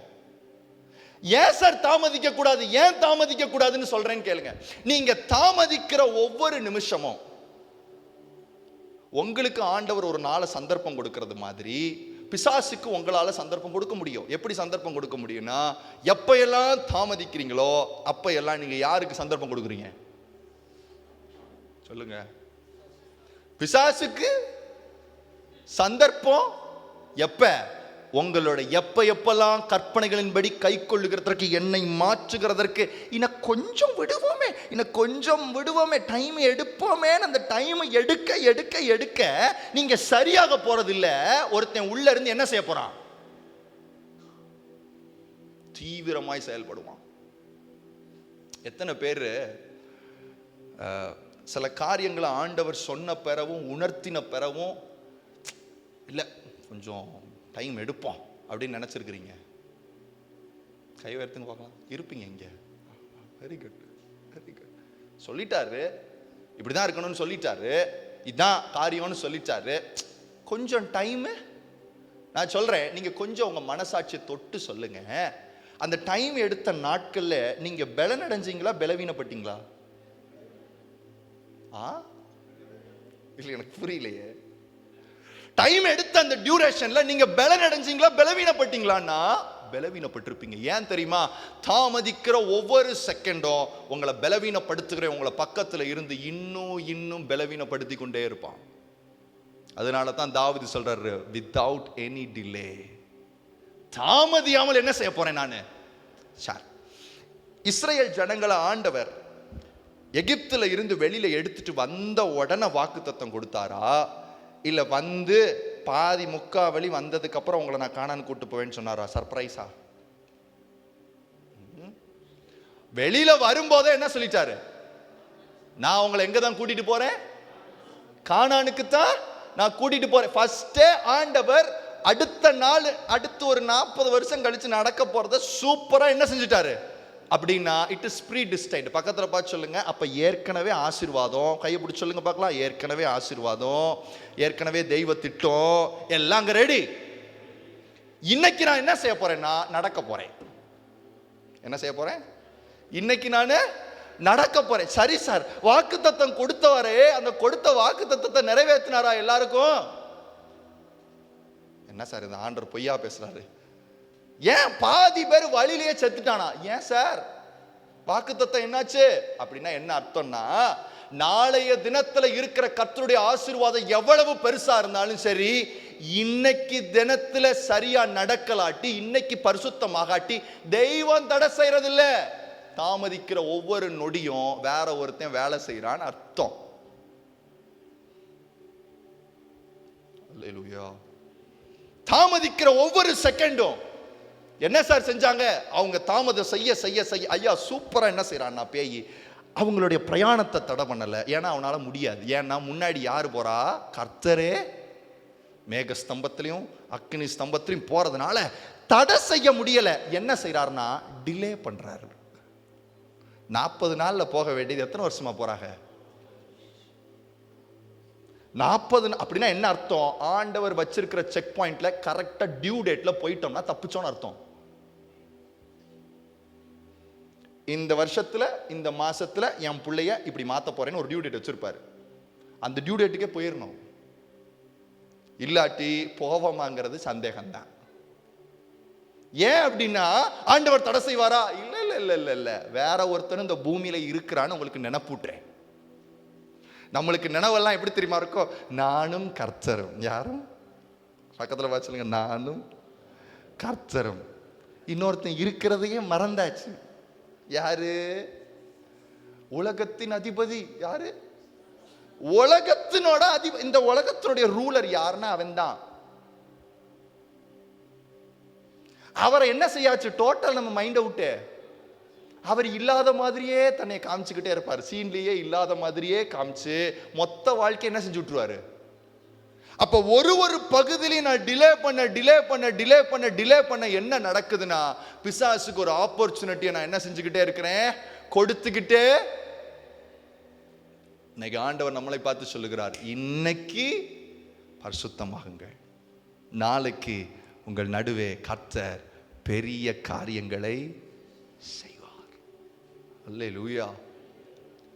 ஏன் சார் தாமதிக்க கூடாது, ஏன் தாமதிக்க கூடாதுன்னு சொல்றேன்னு கேளுங்க. நீங்க தாமதிக்கிற ஒவ்வொரு நிமிஷமும் உங்களுக்கு ஆண்டவர் ஒரு நாளை சந்தர்ப்பம் கொடுக்கிறது மாதிரி பிசாசுக்கு உங்களால சந்தர்ப்பம் கொடுக்க முடியும். எப்படி சந்தர்ப்பம் கொடுக்க முடியும்னா, எப்ப எல்லாம் தாமதிக்கிறீங்களோ அப்ப எல்லாம் நீங்க யாருக்கு சந்தர்ப்பம் கொடுக்குறீங்க சொல்லுங்க? பிசாசுக்கு சந்தர்ப்பம். எப்ப? உங்களோட எப்பெல்லாம் கற்பனைகளின்படி கை கொள்ளுகிறதற்கு, என்னை மாற்றுகிறதற்கு இன்னும் கொஞ்சம் விடுவோமே, இன்னும் கொஞ்சம் விடுவோமே, டைம் எடுப்போமே, அந்த டைம் எடுக்க எடுக்க எடுக்க நீங்க சரியாக போறதில்ல. ஒருத்தன் உள்ள இருந்து என்ன செய்ய போறான், தீவிரமாய் செயல்படுவான். எத்தனை பேர் சில காரியங்களை ஆண்டவர் சொன்ன பிறவும் உணர்த்தின பிறவும் இல்லை கொஞ்சம் டைம் எடுப்போம் அப்படின்னு நினச்சிருக்கிறீங்க? கை உயர்த்துங்க பார்க்கலாம். இருப்பீங்க இங்கே. Very good, very good. சொல்லிட்டாரு, இப்படிதான் இருக்கணும்னு சொல்லிட்டாரு, இதுதான் காரியம்னு சொல்லிட்டாரு, கொஞ்சம் டைமு. நான் சொல்றேன், நீங்க கொஞ்சம் உங்க மனசாட்சியை தொட்டு சொல்லுங்க. அந்த டைம் எடுத்த நாட்கள்ல நீங்க பலனடைஞ்சீங்களா, பலவீனப்பட்டீங்களா? இல்லை, எனக்கு புரியலையே. டைம் எடுத்த அந்த டியூரேஷன்ல நீங்க பலன் அடைஞ்சீங்களா, பலவீனப்பட்டீங்களான்னா பலவீனப்பட்டிருப்பீங்க. ஏன் தெரியுமா? தாமதிக்கிற ஒவ்வொரு செகண்டும் உங்களை பலவீனப்படுத்துகிற உங்களை பக்கத்துல இருந்து இன்னும் இன்னும் பலவீனப்படுத்தி கொண்டே இருப்பான். அதனால தான் தாவீது சொல்றாரு, வித்தவுட் எனி டிலே, தாமதியாமல் என்ன செய்ய போறேன் நானு. இஸ்ரேல் ஜனங்களை ஆண்டவர் எகிப்துல இருந்து வெளியில எடுத்துட்டு வந்த உடனே வாக்குத்தத்தம் கொடுத்தாரா, இல்ல வந்து பாதி முக்கா வழி வந்ததுக்கு அப்புறம் உங்களை நான் கானான் கூட்டு போவேன்னு சொன்னாரா? சர்ப்ரைஸா? வெளியில வரும்போதே என்ன சொல்லிட்டாரு, நான் உங்களை எங்க தான் கூட்டிட்டு போறேன், கானானுக்கு தான் நான் கூட்டிட்டு போறேன். ஃபர்ஸ்டே ஆண்டவர் அடுத்த நாள், அடுத்து ஒரு 40 வருஷம் கழிச்சு நடக்க போறத சூப்பரா என்ன செஞ்சுட்டாரு அப்படின்னா, இட் இஸ் ப்ரீ டிஸ்டைன்ட். பக்கத்துல பார்த்து சொல்லுங்க, அப்ப ஏற்கனவே ஆசீர்வாதம். கையை பிடிச்சி சொல்லுங்க பார்க்கலாம், ஏற்கனவே ஆசீர்வாதம், ஏற்கனவே தெய்வ திட்டம் எல்லாம் அங்க ரெடி. இன்னைக்கு நான் என்ன செய்ய போறேன்னா, நடக்க போறேன். என்ன செய்ய போறேன்? இன்னைக்கு நான் நடக்க போறேன். சரி சார், வாக்குத்தத்தம் கொடுத்தவரே அந்த கொடுத்த வாக்குத்தத்தத்தை நிறைவேற்றினாரா எல்லாருக்கும்? என்ன சார் இந்த ஆண்டவர் பொய்யா பேசுறாரு? ஏன் பாதி பேர் வழியிலேயே செத்துட்டானா? ஏன் சார் வாக்குத்தத்தம் என்னாச்சு அப்படின்னா என்ன அர்த்தம்னா, நாளைய தினத்துல இருக்கிற கர்த்தருடைய ஆசீர்வாதம் எவ்வளவு பெருசா இருந்தாலும் சரி, இன்னைக்கு தினத்துல சரியா நடக்கலாட்டி, இன்னைக்கு பரிசுத்தமாகாட்டி தெய்வம் தடை செய்யறது இல்ல. தாமதிக்கிற ஒவ்வொரு நொடியும் வேற ஒருத்தன் வேலை செய்யறான்னு அர்த்தம். அல்லேலூயா. தாமதிக்கிற ஒவ்வொரு செகண்டும் என்ன சார் செஞ்சாங்க? அவங்க தாமதம் செய்ய செய்ய செய்ய ஐயா சூப்பரா என்ன செய்யறான்னா பேய் அவங்களுடைய பிரயாணத்தை தடை பண்ணல. ஏன்னா அவனால முடியாது. ஏன்னா முன்னாடி யாரு போறா? கர்த்தரே மேக ஸ்தம்பத்திலையும் அக்னி ஸ்தம்பத்திலையும் போறதுனால தடை செய்ய முடியல. என்ன செய்யறாருன்னா டிலே பண்றாரு. 40 நாள்ல போக வேண்டியது எத்தனை வருஷமா போறாங்க? 40. அப்படின்னா என்ன அர்த்தம்? ஆண்டவர் வச்சிருக்கிற செக் பாயிண்ட்ல கரெக்டா டியூ டேட்ல போயிட்டோம்னா தப்பிச்சோன்னு அர்த்தம். இந்த வருஷத்துல இந்த மாசத்துல என் பிள்ளைய இப்படி மாத்த போறேன்னு ஒரு டியூ டேட் வச்சிருப்பாரு. அந்த டியூ டேட்டுக்கே போயிடணும். இல்லாட்டி போவோமாங்கிறது சந்தேகம்தான். ஏன் அப்படின்னா ஆண்டவர் தடை செய்வாரா? இல்ல இல்ல இல்ல இல்ல இல்ல வேற ஒருத்தனும் இந்த பூமியில இருக்கிறான்னு உங்களுக்கு நினைப்பூட்டுறேன். நம்மளுக்கு நினைவெல்லாம் எப்படி தெரியுமா இருக்கும்? நானும் கர்த்தரும். யாரும் பக்கத்துல பார்த்து சொல்லுங்க, நானும் கர்த்தரும். இன்னொருத்தன் இருக்கிறதையே மறந்தாச்சு. யாரு? உலகத்தின் அதிபதி. யாரு? உலகத்தினோட அதிபதி. இந்த உலகத்தினுடைய ரூலர் யாருன்னா அவன் தான். அவரை என்ன செய்யாச்சு? டோட்டல் நம்ம மைண்ட் அவுட்டு. அவர் இல்லாத மாதிரியே தன்னை காமிச்சுக்கிட்டே இருப்பார். சீன்லயே இல்லாத மாதிரியே காமிச்சு மொத்த வாழ்க்கை என்ன செஞ்சு விட்டுருவாரு. அப்ப ஒரு பகுதியிலையும் நான் டிலே பண்ண என்ன நடக்குதுன்னா பிசாசுக்கு ஒரு ஆப்பர்ச்சுனிட்டியை நான் என்ன செஞ்சுக்கிட்டே இருக்கிறேன்? கொடுத்துக்கிட்டே. இன்னைக்கு ஆண்டவர் நம்மளை பார்த்து சொல்லுகிறார், இன்னைக்கு பரிசுத்தமாகுங்கள், நாளைக்கு உங்கள் நடுவே கர்த்தர் பெரிய காரியங்களை செய்வார். அல்லேலூயா.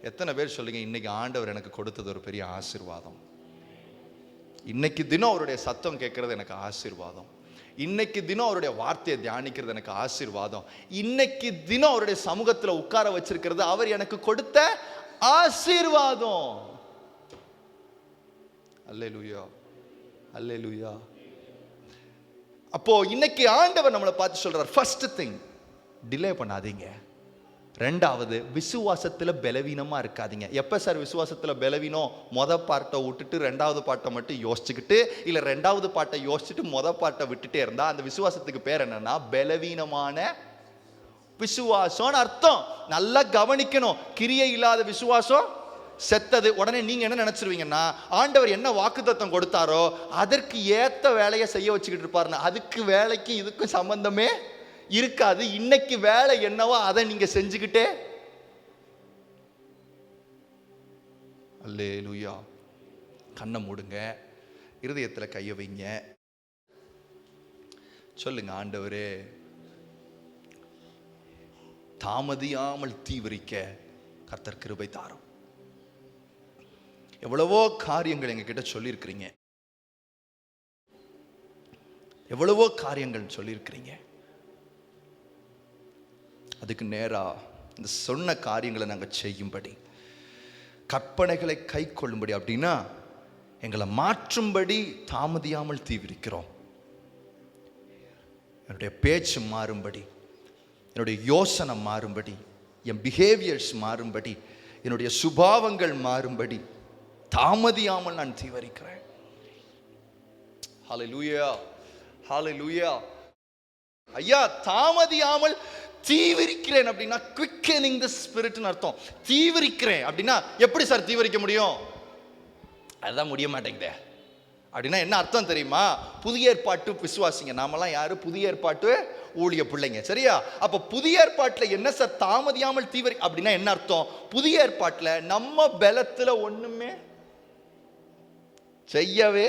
எத்தனை பேர் சொல்லுங்க, இன்னைக்கு ஆண்டவர் எனக்கு கொடுத்தது ஒரு பெரிய ஆசீர்வாதம். இன்னைக்கு தினம் அவருடைய சத்தம் கேட்கறது எனக்கு ஆசீர்வாதம். இன்னைக்கு தினம் அவருடைய வார்த்தையை தியானிக்கிறது எனக்கு ஆசீர்வாதம். இன்னைக்கு தினம் அவருடைய சமூகத்தில் உட்கார வச்சிருக்கிறது அவர் எனக்கு கொடுத்த ஆசீர்வாதம். அல்லேலூயா, அல்லேலூயா. அப்போ இன்னைக்கு ஆண்டவர் நம்மளை பார்த்து சொல்றார், ஃபர்ஸ்ட் திங் டிலே பண்ணாதீங்க. ரெண்டாவது, விசுவாசத்துல பலவீனமா இருக்காதீங்க. எப்ப சார் விசுவாசத்துல பலவீனம்? மொத பாட்டை விட்டுட்டு ரெண்டாவது பாட்டை மட்டும் யோசிச்சுக்கிட்டு, இல்ல ரெண்டாவது பாட்டை யோசிச்சுட்டு மொத பாட்டை விட்டுட்டே இருந்தா அந்த விசுவாசத்துக்கு பேர் என்னன்னா பலவீனமான விசுவாசம் அர்த்தம். நல்லா கவனிக்கணும். கிரியை இல்லாத விசுவாசம் செத்தது. உடனே நீங்க என்ன நினைச்சிருவீங்கன்னா, ஆண்டவர் என்ன வாக்குத்தத்தம் கொடுத்தாரோ அதற்கு ஏத்த வேலையை செய்ய வச்சுக்கிட்டு இருப்பாருன்னு. அதுக்கு வேலைக்கு இதுக்கும் சம்பந்தமே இருக்காது. இன்னைக்கு வேலை என்னவோ அதை நீங்க செஞ்சுக்கிட்டே. அல்லேலூயா. கண்ணை மூடுங்க, இருதயத்துல கைய வைங்க, சொல்லுங்க, ஆண்டவரே தாமதியாமல் தீவிரிக்க கர்த்தர் கிருபை தாரும். எவ்வளவோ காரியங்கள் எங்க கிட்ட சொல்லியிருக்கிறீங்க, எவ்வளவோ காரியங்கள் சொல்லியிருக்கிறீங்க. அதுக்கு நேரா இந்த சொன்ன காரியங்களை நாங்கள் செய்யும்படி, கற்பனைகளை கை கொள்ளும்படி, அப்படின்னா எங்களை மாற்றும்படி தாமதியாமல் தீவிரிக்கிறோம். என்னுடைய பேச்சு மாறும்படி, என்னுடைய யோசனை மாறும்படி, என் பிஹேவியர்ஸ் மாறும்படி, என்னுடைய சுபாவங்கள் மாறும்படி தாமதியாமல் நான் தீவிரிக்கிறேன். ஹல்லேலூயா, ஹல்லேலூயா. ஐயா, தாமதியாமல் தீவிரிக்கிறேன் அப்படின்னா குவிக்கனிங் தி ஸ்பிரிட்னு அர்த்தம். தீவிரிக்கிறேன் அப்படின்னா எப்படி சார் தீவிரிக்க முடியும்? அதுதான் முடிய மாட்டேங்குதே. அப்படின்னா என்ன அர்த்தம் தெரியுமா? புதிய ஏற்பாட்டு விசுவாசிங்க நாமெல்லாம் யாரு? புதிய ஏற்பாட்டு ஊழிய பிள்ளைங்க, சரியா? அப்ப புதிய ஏற்பாட்டில் என்ன சார் தாமதியாமல் தீவிரி அப்படின்னா என்ன அர்த்தம்? புதிய ஏற்பாட்டில் நம்ம பலத்துல ஒண்ணுமே செய்யவே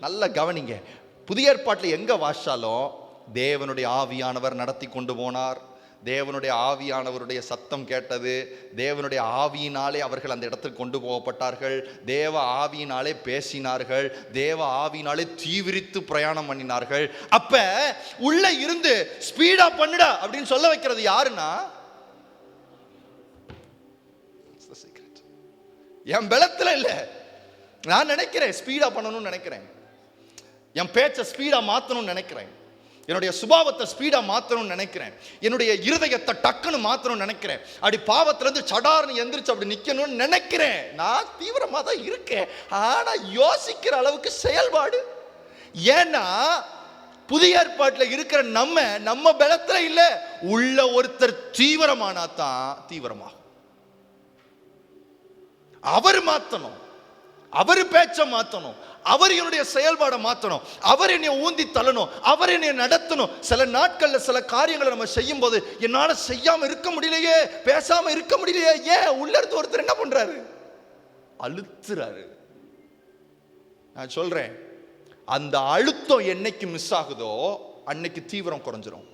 நல்லா கவனிங்க. புதிய ஏற்பாட்டில் எங்க வாசாலும் தேவனுடைய ஆவியானவர் நடத்தி கொண்டு போனார். தேவனுடைய ஆவியானவருடைய சத்தம் கேட்டது. தேவனுடைய ஆவியினாலே அவர்கள் அந்த இடத்துக்கு கொண்டு போகப்பட்டார்கள். தேவ ஆவியினாலே பேசினார்கள். தேவ ஆவியினாலே தீவிரித்து பிரயாணம் பண்ணினார்கள். அப்ப உள்ள இருந்து ஸ்பீடா பண்ணுடா அப்படின்னு சொல்ல வைக்கிறது யாருன்னா, என் பலத்துல இல்ல. நான் நினைக்கிறேன் ஸ்பீடா பண்ணணும்னு நினைக்கிறேன், என் பேச்சை ஸ்பீடா மாத்தணும்னு நினைக்கிறேன், என்னுடைய சுபாவத்தை ஸ்பீடா மாத்தணும்னு நினைக்கிறேன், என்னுடைய இருதயத்தை டக்குன்னு மாத்தணும்னு நினைக்கிறேன், அப்படி பாவத்திலிருந்து சடார்னு எந்திரிச்சு அப்படி நிக்கணும்னு நினைக்கிறேன். நான் தீவிரமா தான் இருக்கேன், ஆனா யோசிக்கிற அளவுக்கு செயல்பாடு. ஏன்னா புதிய ஏற்பாட்டுல இருக்கிற நம்ம பலத்துல இல்ல, உள்ள ஒருத்தர் தீவிரமானாதான் தீவிரமாகும். அவர் மாத்தணும், அவர் பேச்ச மாத்தணும், அவர் என்னுடைய செயல்பாடை மாத்தணும், அவர் என்னை ஊந்தி தள்ளணும், அவர் என்னை நடத்தணும். சில நாட்கள்ல சில காரியங்களை நம்ம செய்யும் போது என்னால செய்யாம இருக்க முடியலையே, பேசாம இருக்க முடியலையே, ஏன் உள்ள இருந்து ஒருத்தர் என்ன பண்றாரு, அழுத்துறாரு. நான் சொல்றேன், அந்த அழுத்தம் என்னைக்கு மிஸ் ஆகுதோ அன்னைக்கு தீவிரம் குறைஞ்சிரும்.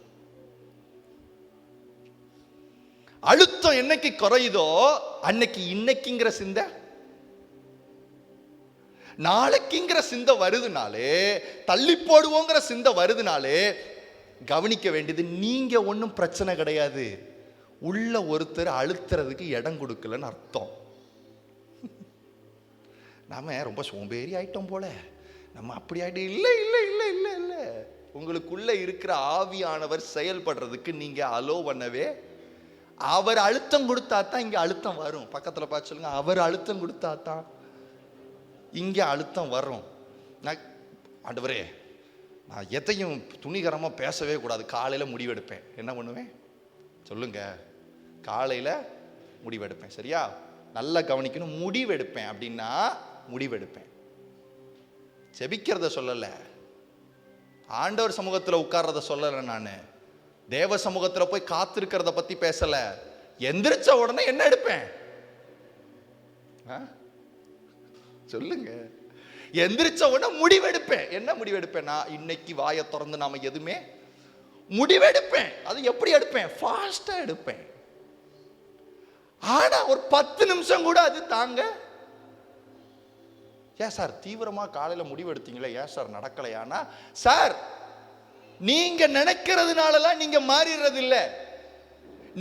அழுத்தம் என்னைக்கு குறையுதோ அன்னைக்கு இன்னைக்குங்கிற சிந்தை, நாளைக்குங்கிற சிந்தை வருதுனாலே, தள்ளி போடுவோங்கிற சிந்தை வருதுனாலே கவனிக்க வேண்டியது, நீங்க ஒன்றும் பிரச்சனை கிடையாது, உள்ள ஒருத்தர் அழுத்துறதுக்கு இடம் கொடுக்கலன்னு அர்த்தம். நாம ரொம்ப சோம்பேறி ஆயிட்டோம் போல, நம்ம அப்படி ஆயிட்டு. இல்லை இல்லை இல்லை இல்லை இல்லை, உங்களுக்குள்ள இருக்கிற ஆவியானவர் செயல்படுறதுக்கு நீங்க அலோ பண்ணவே, அவர் அழுத்தம் கொடுத்தா தான் இங்க அழுத்தம் வரும். பக்கத்துல பார்த்து சொல்லுங்க, அவர் அழுத்தம் கொடுத்தா தான் இங்கே அழுத்தம் வரும். நான் ஆண்டவரே, நான் எதையும் துணிகரமாக பேசவே கூடாது, காலையில் முடிவெடுப்பேன். என்ன பண்ணுவேன் சொல்லுங்க, காலையில் முடிவெடுப்பேன். சரியா, நல்லா கவனிக்கணும். முடிவெடுப்பேன் அப்படின்னா முடிவெடுப்பேன், செபிக்கிறத சொல்லலை, ஆண்டவர் சமூகத்தில் உட்கார்றத சொல்லலை, நான் தேவ சமூகத்தில் போய் காத்திருக்கிறத பற்றி பேசலை. எந்திரிச்ச உடனே என்ன எடுப்பேன் சொல்லுங்க, எந்திரிச்ச உடனே முடிவெடுப்பேன். என்ன முடிவெடுப்பேன்? நான் இன்னைக்கு வாயை திறந்து நாம எதுவுமே முடிவெடுப்பேன். அது எப்படி எடுப்பேன்? ஃபாஸ்டா எடுப்பேன். ஆனா ஒரு 10 நிமிஷம் கூட அது தாங்க. ஏன் சார் தீவிரமா காலையில முடிவெடுத்தீங்களே, ஏன் சார் நடக்கலையானா, சார் நீங்க நினைக்கிறதுனாலலாம் நீங்க மாறிடுறது இல்லை,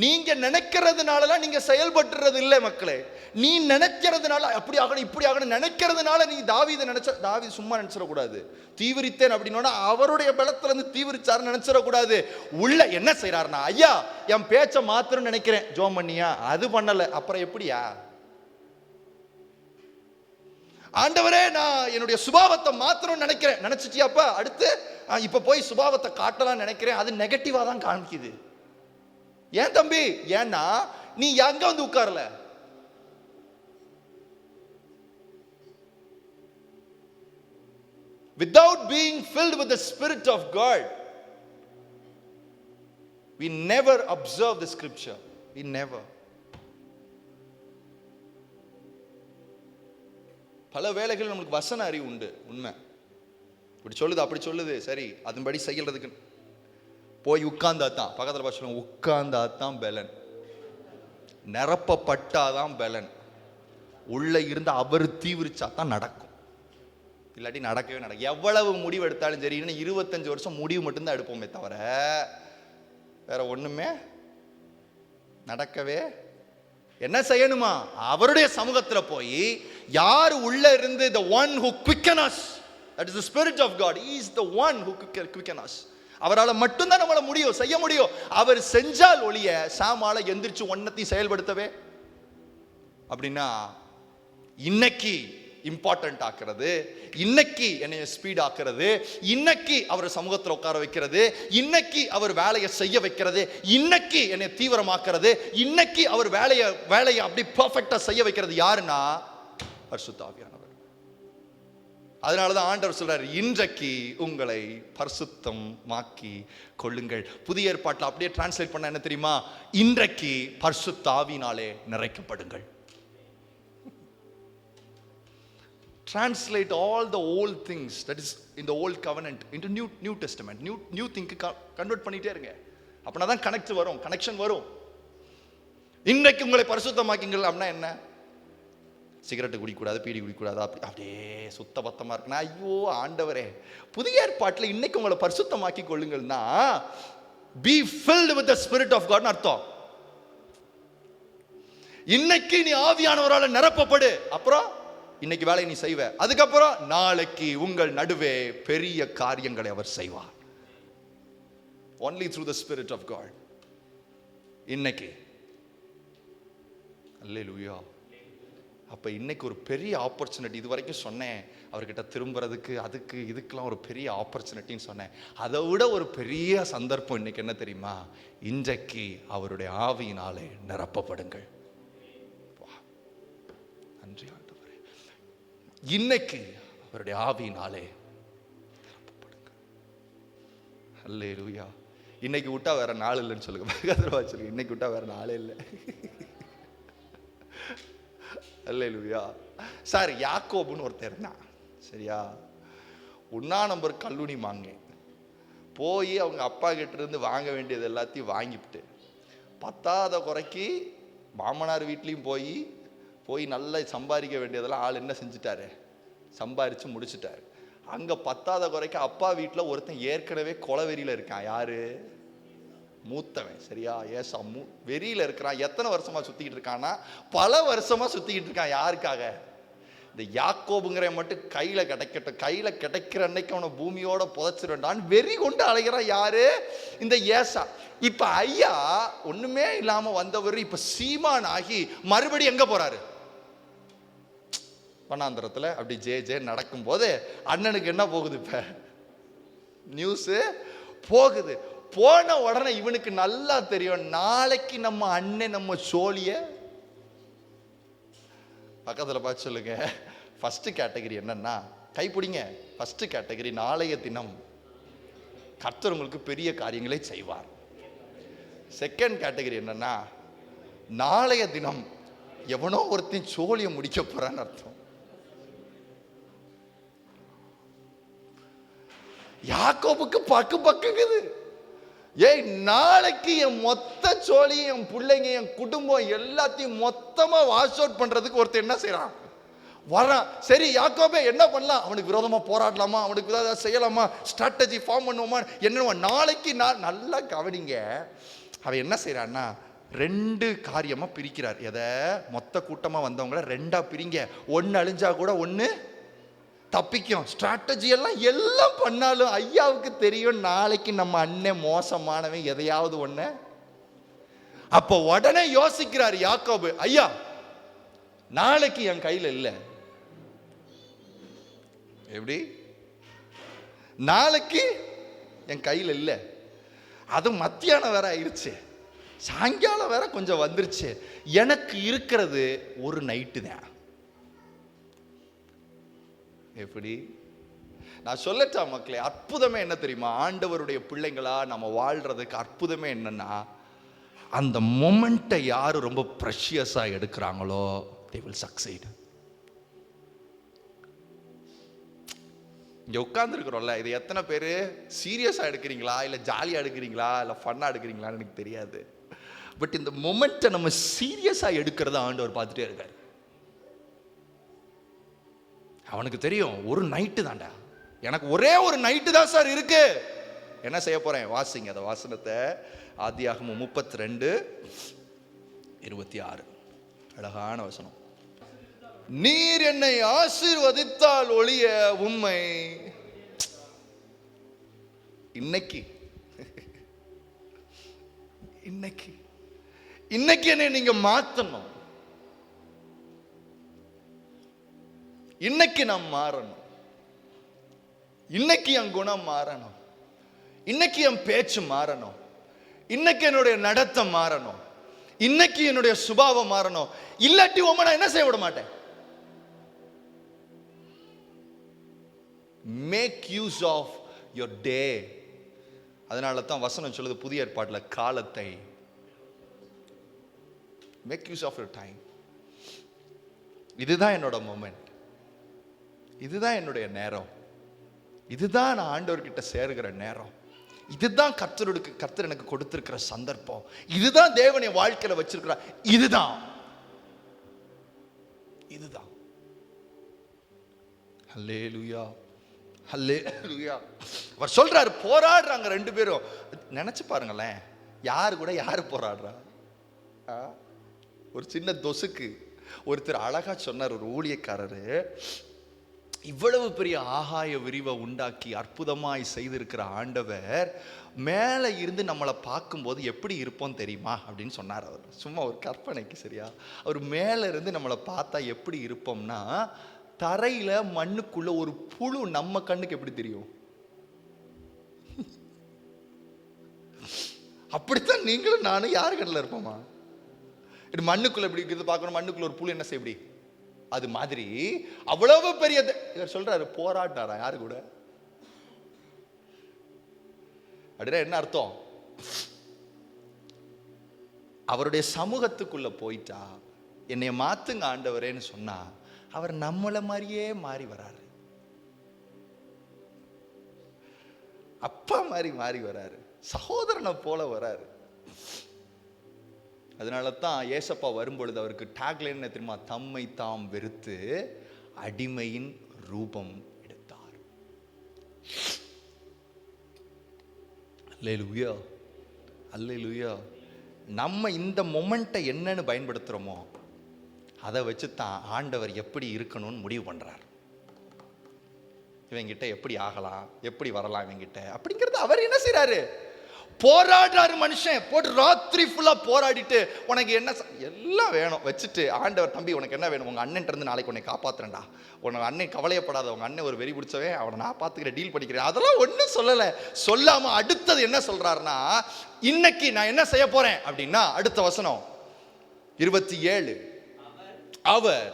நீங்க நினைக்கிறதுனாலலாம் நீங்க செயல்பட்டுறது இல்லை மக்களே. நீ நினைக்கிறதுனால அப்படி ஆகணும் இப்படி ஆகணும் நினைக்கிறதுனால நீ தாவீதை நினைச்ச, தாவீது சும்மா நினைச்சிடக்கூடாது. தீவிரித்தேன் அப்படின்னா அவருடைய பலத்துல இருந்து தீவிரிச்சாரு நினைச்சிடக்கூடாது. உள்ள என்ன செய்யறாருன்னா, ஐயா என் பேச்ச மாத்திரம் நினைக்கிறேன், ஜோம் பண்ணியா, அது பண்ணல, அப்புறம் எப்படியா? ஆண்டவரே நான் என்னுடைய சுபாவத்தை மாத்திரம் நினைக்கிறேன், நினைச்சிட்டியாப்பா, அடுத்து இப்ப போய் சுபாவத்தை காட்டலாம் நினைக்கிறேன், அது நெகட்டிவா தான் காமிக்குது. ஏன் தம்பி? ஏன்னா நீ எங்க வந்து உட்கார்ல, without being filled with the Spirit of God, we never observe the scripture. We never. பல வேளைகள் நமக்கு வசன அறிவு உண்டு, உண்மை, இப்படி சொல்லுது அப்படி சொல்லுது, சரி அதன்படி செய்யறதுக்கு போய் உட்கார்ந்தாதான், பக்கத்தில் பார்த்து உட்கார்ந்தாதான் பலன், நிரப்பப்பட்டாதான் பலன், உள்ள இருந்து அவர் தீவிரிச்சா தான் நடக்கும், இல்லாட்டி நடக்கவே நடக்கும். எவ்வளவு முடிவு எடுத்தாலும் சரி, இன்னும் 25 வருஷம் முடிவு மட்டும்தான் எடுப்போமே தவிர வேற ஒண்ணுமே நடக்கவே. என்ன செய்யணுமா? அவருடைய சமூகத்துல போய், யார் உள்ள இருந்து, the one who quicken us, that is the Spirit of God, he is the one who quicken us. அவரால் மட்டும்தான் நம்மள முடியும், செய்ய முடியும். அவர் செஞ்சால் ஒழிய சாமால எந்திரிச்சு ஒன்னத்தையும் செயல்படுத்தவே. அப்படின்னா இன்னைக்கு இம்பார்ட்டன்ட் ஆக்குறது, இன்னைக்கு என்னைய ஸ்பீட் ஆக்குறது, இன்னைக்கு அவர் சமூகத்தில் உட்கார வைக்கிறது, இன்னைக்கு அவர் வேலையை செய்ய வைக்கிறது, இன்னைக்கு என்னை தீவிரமாக்குறது, இன்னைக்கு அவர் வேலையை அப்படி பர்ஃபெக்டா செய்ய வைக்கிறது யாருன்னா பரிசுத்த ஆவியானவர். அதனாலதான் ஆண்டவர் சொல்றாரு, இன்றைக்கு உங்களை பரிசுத்தமாக்கி கொள்ளுங்கள். புதிய ஏற்பாட்டில் அப்படியே டிரான்ஸ்லேட் பண்ண என்ன தெரியுமா? இன்றைக்கு பரிசுத்த ஆவியினாலே நிறைக்கப்படுங்கள். Translate all the old things that is in the old covenant into new testament, new thing convert பண்ணிட்டே இருங்க. அப்பனா தான் கனெக்ஷன் வரும். இன்றைக்கு உங்களை பரிசுத்தமாக்குங்கள் அப்படின்னா என்ன? சிகரெட் குடிக்கூடாது, பீடி குடிக்கூடாது, அப்படியே சுத்த பத்தமா இருக்குன்னா, ஐயோ ஆண்டவரே, புதிய ஏற்பாட்டில் இன்னைக்கு உங்களை பரிசுத்தமாக்கி கொள்ளுங்கள்னா be filled with the Spirit of God அர்த்தம். இன்னைக்கு நீ ஆவியானவரால நிரப்பப்படு, அப்புறம் இன்னைக்கு வேலையை நீ செய்வ, அதுக்கப்புறம் நாளைக்கு உங்கள் நடுவே பெரிய காரியங்களை அவர் செய்வார். only through the Spirit of God. இன்னைக்கு அல்லேலூயா. அப்போ இன்னைக்கு ஒரு பெரிய ஆப்பர்ச்சுனிட்டி. இது வரைக்கும் சொன்னேன் அவர்கிட்ட திரும்புறதுக்கு, அதுக்கு இதுக்கெல்லாம் ஒரு பெரிய ஆப்பர்ச்சுனிட்டின்னு சொன்னேன். அதை விட ஒரு பெரிய சந்தர்ப்பம் இன்னைக்கு என்ன தெரியுமா? இன்றைக்கு அவருடைய ஆவியினாலே நிரப்பப்படுங்கள். நன்றி ஆண்டவரே. இன்னைக்கு அவருடைய ஆவியினாலே நிரப்பப்படுங்கள். அல்லேலூயா. இன்னைக்கு விட்டா வேற நாள் இல்லைன்னு சொல்லுங்க. இன்னைக்கு விட்டா வேற நாளே இல்லை. அல்லேலூயா. சார், யாக்கோபுன்னு ஒருத்தர் இருந்தான், சரியா? 1ஆம் நம்பர் கல்லூனி வாங்க போய் அவங்க அப்பா கிட்ட இருந்து வாங்க வேண்டியது எல்லாத்தையும் வாங்கிவிட்டு 10ஆவது குறைக்கு மாமனார் வீட்லேயும் போய் நல்லா சம்பாதிக்க வேண்டியதெல்லாம் ஆள் என்ன செஞ்சுட்டாரு? சம்பாரித்து முடிச்சுட்டாரு. அங்கே 10ஆவது குறைக்கு அப்பா வீட்டில் ஒருத்தன் ஏற்கனவே கொலவெறியில் இருக்கான். யாரு? மூத்தவன், சரியா? ஏசா வெறியில இருக்கிறான். எத்தனை வருஷமா சுத்திக்கிட்டு இருக்கான்னா, பல வருஷமா சுத்திக்கிட்டு இருக்கான். யாருக்காக? இந்த யாக்கோபுங்கிற மட்டும் கையில கிடைக்கட்டும், கையில கிடைக்கிற அன்னைக்கு அவனை பூமியோட புதைச்சிருந்தான் வெறி கொண்டு அலைகிறான். யாரு? இந்த ஏசா. இப்ப ஐயா ஒண்ணுமே இல்லாம வந்தவர் இப்ப சீமான் ஆகி மறுபடியும் எங்க போறாரு? வனாந்திரத்துல அப்படி ஜே நடக்கும் போது அண்ணனுக்கு என்ன போகுது? இப்ப நியூஸ் போகுது. போன உடனே இவனுக்கு நல்லா தெரியும், நாளைக்கு நம்ம அண்ணன் நம்ம சோழிய பக்கத்துல பார்த்து சொல்லுங்க. ஃபர்ஸ்ட் கேட்டகரி என்னன்னா, கைப்பிடிங்க. ஃபர்ஸ்ட் கேட்டகரி, நாளைய தினம் கர்த்தர் உங்களுக்கு பெரிய காரியங்களை செய்வார். செகண்ட் கேட்டகரி என்னன்னா, நாளைய தினம் எவனோ ஒருத்தன் சோழிய முடிக்க போறான்னு அர்த்தம். யாக்கோபுக்கு பக்குங்குது. ஏய், நாளைக்கு என் மொத்த சோழி, என் பிள்ளைங்க, என் குடும்பம் எல்லாத்தையும் மொத்தமா வாஷ் அவுட் பண்றதுக்கு ஒருத்தர் என்ன செய்யறான்? வரான். சரி யாக்கோபே, என்ன பண்ணலாம்? அவனுக்கு விரோதமா போராடலாமா? அவனுக்கு ஏதாவது செய்யலாமா? ஸ்ட்ராட்டஜி ஃபார்ம் பண்ணுவோமா? என்னவா? நாளைக்கு நான் நல்லா கவனிங்க. அவன் என்ன செய்யறான்னா, 2 காரியமா பிரிக்கிறார். எதை? மொத்த கூட்டமா வந்தவங்கள 2ஆ பிரிங்க. ஒன்னு அழிஞ்சா கூட ஒன்னு தப்பிக்கும். ஸ்ட்ராட்டஜி எல்லாம் பண்ணாலும் ஐயாவுக்கு தெரியும், நாளைக்கு நம்ம அண்ணன் மோசமானவன் எதையாவது ஒண்ணு. அப்ப உடனே யோசிக்கிறார் யாக்கோபு, ஐயா நாளைக்கு என் கையில இல்ல. எப்படி? நாளைக்கு என் கையில இல்ல. அது மத்தியானம் வேற ஆயிடுச்சு, சாயங்காலம் வேற கொஞ்சம் வந்துருச்சு. எனக்கு இருக்கிறது ஒரு நைட்டு தான். எப்படி? நான் சொல்லட்டா மக்களே, அற்புதமே என்ன தெரியுமா? ஆண்டவருடைய பிள்ளைங்களா நம்ம வாழ்றதுக்கு அற்புதமே என்னன்னா, அந்த மொமெண்ட்டை யாரு ரொம்ப ப்ரெஷியஸா எடுக்கிறாங்களோ they will succeed. இங்க உட்கார்ந்து இருக்கிறோம்ல, இது எத்தனை பேரு சீரியஸா எடுக்கிறீங்களா, இல்ல ஜாலியா எடுக்கிறீங்களா, இல்ல ஃபன்னா எடுக்கிறீங்களான்னு எனக்கு தெரியாது. பட் இந்த மொமெண்ட்டை நம்ம சீரியஸா எடுக்கிறத ஆண்டவர் பார்த்துட்டே இருக்காரு. அவனுக்கு தெரியும், ஒரு நைட்டு தான்டா, எனக்கு ஒரே ஒரு நைட்டு தான் சார் இருக்கு. என்ன செய்ய போறேன்? வாசிங்க அந்த வாசனத்தை. ஆதியாகமம் 32:26. அழகான வசனம். நீர் என்னை ஆசீர்வதித்தால் ஒழிய உம்மை. இன்னைக்கு என்னை நீங்க மாத்தணும். இன்னைக்கு நான் மாறணும். இன்னைக்கு என் குணம் மாறணும். இன்னைக்கு என் பேச்சு மாறணும். இன்னைக்கு என்னுடைய நடத்தை மாறணும். இன்னைக்கு என்னுடைய சுபாவம் மாறணும். இல்லாட்டி உம்மை நான் என்ன செய்ய விட மாட்டேன். Make use of your day. அதனால தான் வசனம் சொல்லுது புதிய ஏற்பாட்டில், காலத்தை make use of your time. இதுதான் என்னோட மொமெண்ட், இதுதான் என்னுடைய நேரம், இதுதான் நான் ஆண்டவர்கிட்ட சேருகிற நேரம், இதுதான் கர்த்தர் எனக்கு கொடுத்திருக்கிற சந்தர்ப்பம், இதுதான் தேவன் என் வாழ்க்கையில வச்சிருக்கிறார். இதுதான் ஹல்லேலூயா, ஹல்லேலூயா. அவர் சொல்றாரு, போராடுறாங்க 2 பேரும். நினைச்சு பாருங்களேன், யாரு கூட யாரு போராடுறா? ஒரு சின்ன தொசுக்கு ஒருத்தர் அழகா சொன்னார், ஒரு ஊழியக்காரரு, இவ்வளவு பெரிய ஆகாய விரிவை உண்டாக்கி அற்புதமாய் செய்திருக்கிற ஆண்டவர் மேலே இருந்து நம்மளை பார்க்கும்போது எப்படி இருப்போம் தெரியுமா அப்படின்னு சொன்னார் அவர். சும்மா ஒரு கற்பனைக்கு, சரியா? அவர் மேலே இருந்து நம்மளை பார்த்தா எப்படி இருப்போம்னா, தரையில மண்ணுக்குள்ள ஒரு புழு நம்ம கண்ணுக்கு எப்படி தெரியும்? அப்படித்தான் நீங்களும் நானும் யாரு கண்ணில் இருப்போமா? மண்ணுக்குள்ள எப்படி இருக்கிறது பார்க்கணும். மண்ணுக்குள்ள ஒரு புழு என்ன செய்ய எப்படி? அது மாதிரி அவ்வளவு பெரிய இவர் சொல்றாரு, போராட்டாரா யாரு கூட? அப்படின்னா என்ன அர்த்தம்? அவருடைய சமூகத்துக்குள்ள போயிட்டா, என்னைய மாத்துங்க ஆண்டவரேன்னு சொன்னா, அவர் நம்மள மாதிரியே மாறி வராரு. அப்பா மாதிரி மாறி வராரு, சகோதரனை போல வராரு. அதனால தான் ஏசப்பா வரும்பொழுது அவருக்கு டேக்லைன் என்ன தெரியுமா? தம்மை தாம் வெறுத்து அடிமையின் ரூபம் எடுத்தார். அல்லேலூயா, அல்லேலூயா. நம்ம இந்த மொமெண்ட்டை என்னன்னு பயன்படுத்துகிறோமோ அதை வச்சு தான் ஆண்டவர் எப்படி இருக்கணும்னு முடிவு பண்ணுறார். இவங்கிட்ட எப்படி ஆகலாம், எப்படி வரலாம் இவங்கிட்ட அப்படிங்கிறது அவர் என்ன செய்கிறாரு? போராடுறாரு. மனுஷன் போட்டு ராத்திரி ஃபுல்லா போராடிட்டு, உனக்கு என்ன எல்லாம் வேணும் வச்சுட்டு, ஆண்டவர் தம்பி உனக்கு என்ன வேணும்? உங்க அண்ணன் இருந்து நாளைக்கு உன்னை காப்பாத்துறேன்டா, உனக்கு அண்ணன் கவலையப்படாத, உங்க அண்ணன் ஒரு வெறி பிடிச்சவன், அவனை நான் பார்த்துக்கிறேன், டீல் பண்ணிக்கிறேன், அதெல்லாம் ஒன்றும் சொல்லலை. சொல்லாம அடுத்தது என்ன சொல்றாருன்னா, இன்னைக்கு நான் என்ன செய்ய போறேன் அப்படின்னா, அடுத்த வசனம் 27, அவர்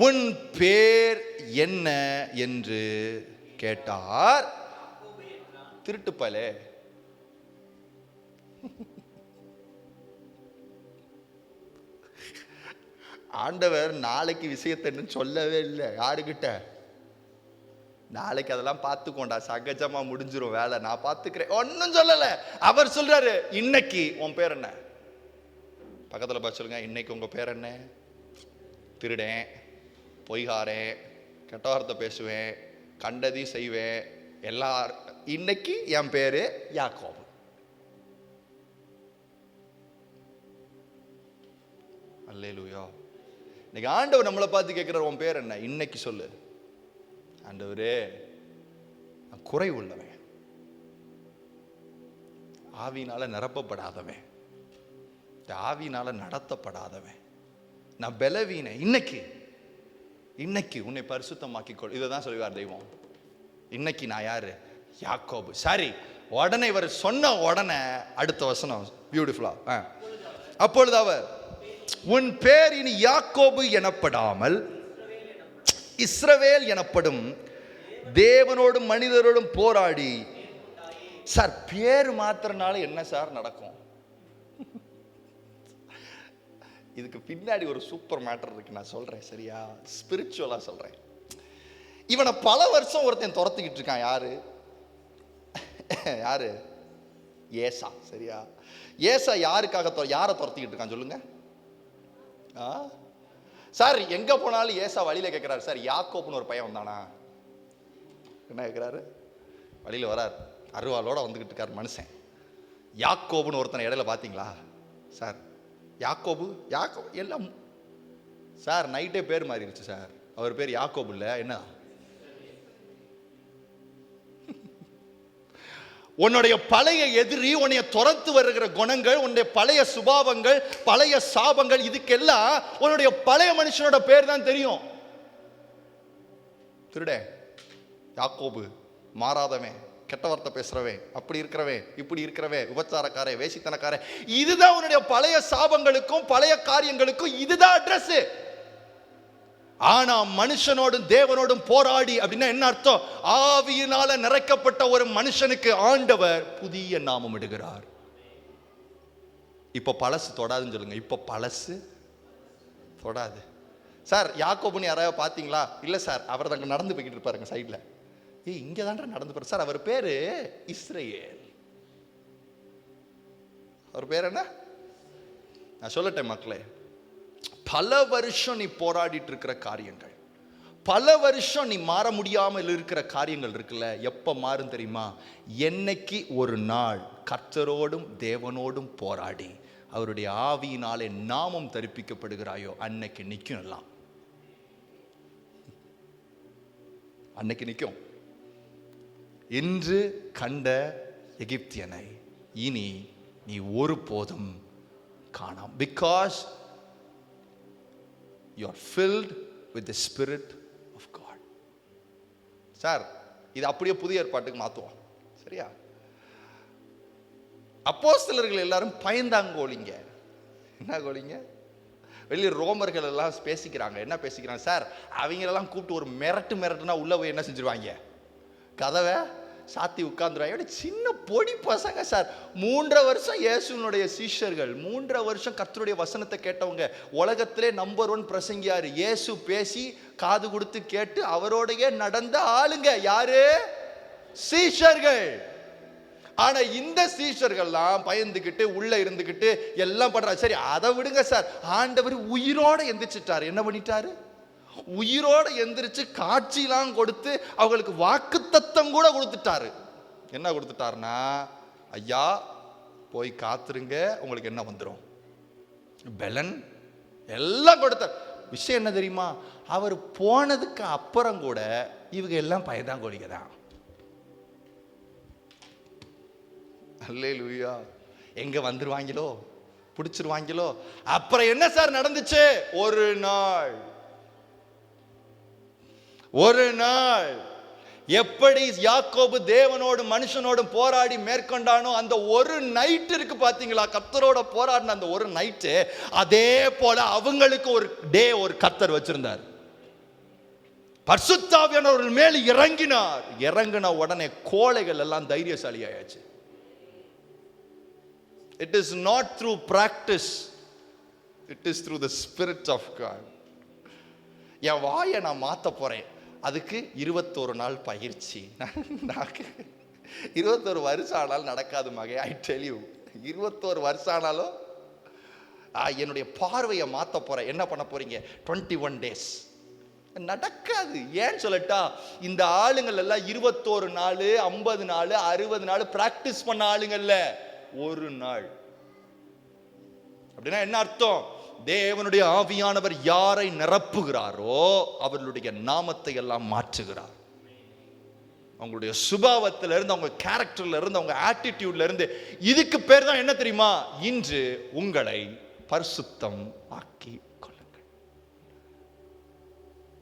உன் பேர் என்ன என்று கேட்டார். திருட்டுப்பலே, ஆண்டவர் நாளைக்கு விஷயத்தை சொல்லவே இல்லை யாருக்கிட்ட. நாளைக்கு அதெல்லாம் பார்த்துக்கோண்டா, சகஜமா முடிஞ்சிரும் வேலை, நான் பார்த்துக்கிறேன், ஒன்னும் சொல்லல. அவர் சொல்றாரு, இன்னைக்கு உன் பேர் என்ன? பக்கத்துல பார்த்து சொல்லுங்க, இன்னைக்கு உங்க பேர் என்ன? திருடேன், பொய்காரேன், கெட்ட வார்த்தை பேசுவேன், கண்டதி செய்வேன், எல்லாரும். இன்னைக்கு என் பேரு யாக்கோபு. அல்லேலூயா. இன்னைக்கு ஆண்டவர் நம்மளை பார்த்து கேட்கிறார், உன் பேர் என்ன? இன்னைக்கு சொல்லு. ஆண்டவரே, நான் குறை உள்ளவன், ஆவியினால நிரப்பப்படாதவன், ஆவியினால நடத்தப்படாதவன், நான் பலவீனன். இன்னைக்கு உன்னை பரிசுத்தமாக்கிக்கொள். இதை தான் சொல்லுவார் தெய்வம். இன்னைக்கு நான் யாரு? யாக்கோபு. சரி, உடனே இவர் சொன்ன உடனே அடுத்த வசனம் பியூட்டிஃபுல்லா. அப்பொழுது அவர், உன் பேர் இனி யாக்கோபு எனப்படாமல் இஸ்ரவேல் எனப்படும், தேவனோடும் மனிதரோடும் போராடி. சார், பேர் மாத்திரனால என்ன சார் நடக்கும்? இதுக்கு பின்னாடி ஒரு சூப்பர் மேட்டர் இருக்கு, நான் சொல்றேன், சரியா? ஸ்பிரிச்சுவலா சொல்றேன். இவனை பல வருஷம் ஒருத்தன் துரத்திக்கிட்டு இருக்கான். யாரு? ஏசா. சரியா? ஏசா யாருக்காக, யாரை துரத்திக்கிட்டு இருக்கான் சொல்லுங்க? சார், எங்க போனாலும் ஏசா வழியில கேட்கிறாரு, சார் யாக்கோப்புன்னு ஒரு பையன் வந்தானா? என்ன கேட்கிறாரு? வழியில வரார், அருவாளோட வந்துகிட்டு இருக்காரு மனுஷன். யாக்கோபுன்னு ஒருத்தனை இடையில பாத்தீங்களா? சார் யாக்கோபு எல்லாம் சார் நைட்டே பேர் மாறிடுச்சு சார். அவர் பேர் யாக்கோபு இல்ல, என்ன? உன்னுடைய பழைய எதிரி, உன்னைய துரத்து வருகிற குணங்கள், உன்னுடைய பழைய சுபாவங்கள், பழைய சாபங்கள், இதுக்கெல்லாம் உன்னுடைய பழைய மனுஷனோட பேர் தான் தெரியும். திருடே, யாக்கோபு, மாறாதவன், கெட்ட வார்த்தை பேசுறவன், அப்படி இருக்கிறவன், இப்படி இருக்கிறவன், விபச்சாரக்காரே, வேசித்தனக்காரே, இதுதான் உன்னுடைய பழைய சாபங்களுக்கும் பழைய காரியங்களுக்கும் இதுதான் அட்ரஸ். ஆனா மனுஷனோடும் தேவனோடும் போராடி அப்படின்னா என்ன அர்த்தம்? ஆவியினால நிறைக்கப்பட்ட ஒரு மனுஷனுக்கு ஆண்டவர் புதிய நாமம் இடுகிறார். இப்ப பழசு தொடாதுன்னு சொல்லுங்க. இப்ப பழசு தொடாது. சார் யாக்கோபுன்னு யாராவது பாத்தீங்களா? இல்ல சார், அவர் தாங்க நடந்து போய்கிட்டு இருப்பாருங்க சைட்ல. இங்க தான்டா நடந்து போற சார். அவர் பேரு இஸ்ரவேல். அவர் பேர் என்ன? நான் சொல்லட்டேன் மக்களே, பல வருஷம் நீ போராடிட்டு இருக்கிற காரியங்கள், பல வருஷம் நீ மாற முடியாமல் இருக்கிற காரியங்கள் இருக்குல்ல, எப்ப மாறும் தெரியுமா? என்னைக்கு ஒரு நாள் கர்த்தரோடும் தேவனோடும் போராடி அவருடைய ஆவியினாலே நாமம் தரிப்பிக்கப்படுகிறாயோ, அன்னைக்கு நிற்கும் எல்லாம். அன்னைக்கு நிற்கும். இன்று கண்ட எகிப்தியனை இனி நீ ஒருபோதும் காணாம். Because you are filled with the Spirit of God. Sir, இது அப்படியே புதிய ஏற்பாட்டுக்கு மாற்றுவோம், சரியா? அப்போஸ்தலர்கள் எல்லாரும் பயந்தாங்கோலிங்க. என்ன கோலிங்க? வெளியே ரோமர்கள் எல்லாம் பேசிக்கிறாங்க. என்ன பேசிக்கிறாங்க? சார், அவங்களெல்லாம் கூப்பிட்டு ஒரு மிரட்டுனா உள்ள போய் என்ன செஞ்சிருவாங்க? கதவை சாத்தி உட்கார்ந்துருவாங்க. சின்ன பொடி பசங்க சார், 3 வருஷம் இயேசுனுடைய சீஷர்கள், 3 வருஷம் கர்த்தருடைய வசனத்தை கேட்டவங்க, உலகத்திலே நம்பர் 1 பிரசங்கியாரு. இயேசு பேசி காது கொடுத்து கேட்டு அவரோடைய நடந்த ஆளுங்க யாரு? சீஷர்கள். ஆனா இந்த சீஷர்கள்லாம் பயந்துகிட்டு உள்ள இருந்துகிட்டு எல்லாம் பண்றாரு. சரி, அதை விடுங்க சார். ஆண்டவர் உயிரோட எந்திரிச்சிட்டாரு. என்ன பண்ணிட்டாரு? உயிரோட எந்திரிச்சு காட்சிலாம் கொடுத்து அவங்களுக்கு வாக்குத்தத்தம் கூட கொடுத்துட்டாரு. என்ன கொடுத்துட்டாருன்னா, ஐயா போய் காத்துருங்க, உங்களுக்கு என்ன வந்துடும்? பெலன் எல்லாம் கொடுத்தார். விஷயம் என்ன தெரியுமா? அவர் போனதுக்கு அப்புறம் கூட இவங்க எல்லாம் பயந்தாங்கோலிங்க தான். அல்லேலூயா. எங்க வந்துருவாங்களோ, பிடிச்சிருவாங்களோ. அப்புறம் என்ன சார் நடந்துச்சு? ஒரு நாள் எப்படி யாக்கோபு தேவனோடு மனுஷனோடும் போராடி மேற்கொண்டானோ, அந்த ஒரு நைட் இருக்கு பாத்தீங்களா, கர்த்தரோட போராடின அந்த ஒரு நைட்டு, அதே போல அவங்களுக்கு ஒரு டே ஒரு கர்த்தர் வச்சிருந்தார். பரிசுத்த ஆவியானவர் மேல் இறங்கினார். இறங்கின உடனே கோழைகள் எல்லாம் தைரியசாலி ஆயாச்சு. It is not through practice, it is through the Spirit of God. என் வாயை நான் மாற்ற போறேன், அதுக்கு 21 நாள் பயிற்சி. 21 வருஷம் ஆனாலும் நடக்காது மகே. ஐ டெல் யூ, 21 வருஷம் ஆனாலும் என்னுடைய பார்வையை மாற்ற போறேன். என்ன பண்ண போறீங்க? 21 days. நடக்காது. ஏன் சொல்லட்டா, இந்த ஆளுங்கள் எல்லாம் 21 நாள் 50 நாள் 60 நாள் பிராக்டிஸ் பண்ண ஆளுங்கள்ல. ஒரு நாள் அப்படின்னா என்ன அர்த்தம்? தேவனுடைய ஆவியானவர் யாரை நிரப்புகிறாரோ அவர்களுடைய நாமத்தை எல்லாம் மாற்றுகிறார். அவங்களுடைய சுபாவத்தில இருந்து, அவங்க கேரக்டர்ல இருந்து, அவங்க ஆட்டிடியூட்ல இருந்து. இதுக்கு பேர் தான் என்ன தெரியுமா? இன்று உங்களை பரிசுத்தம் ஆக்கி கொள்ளுங்கள்.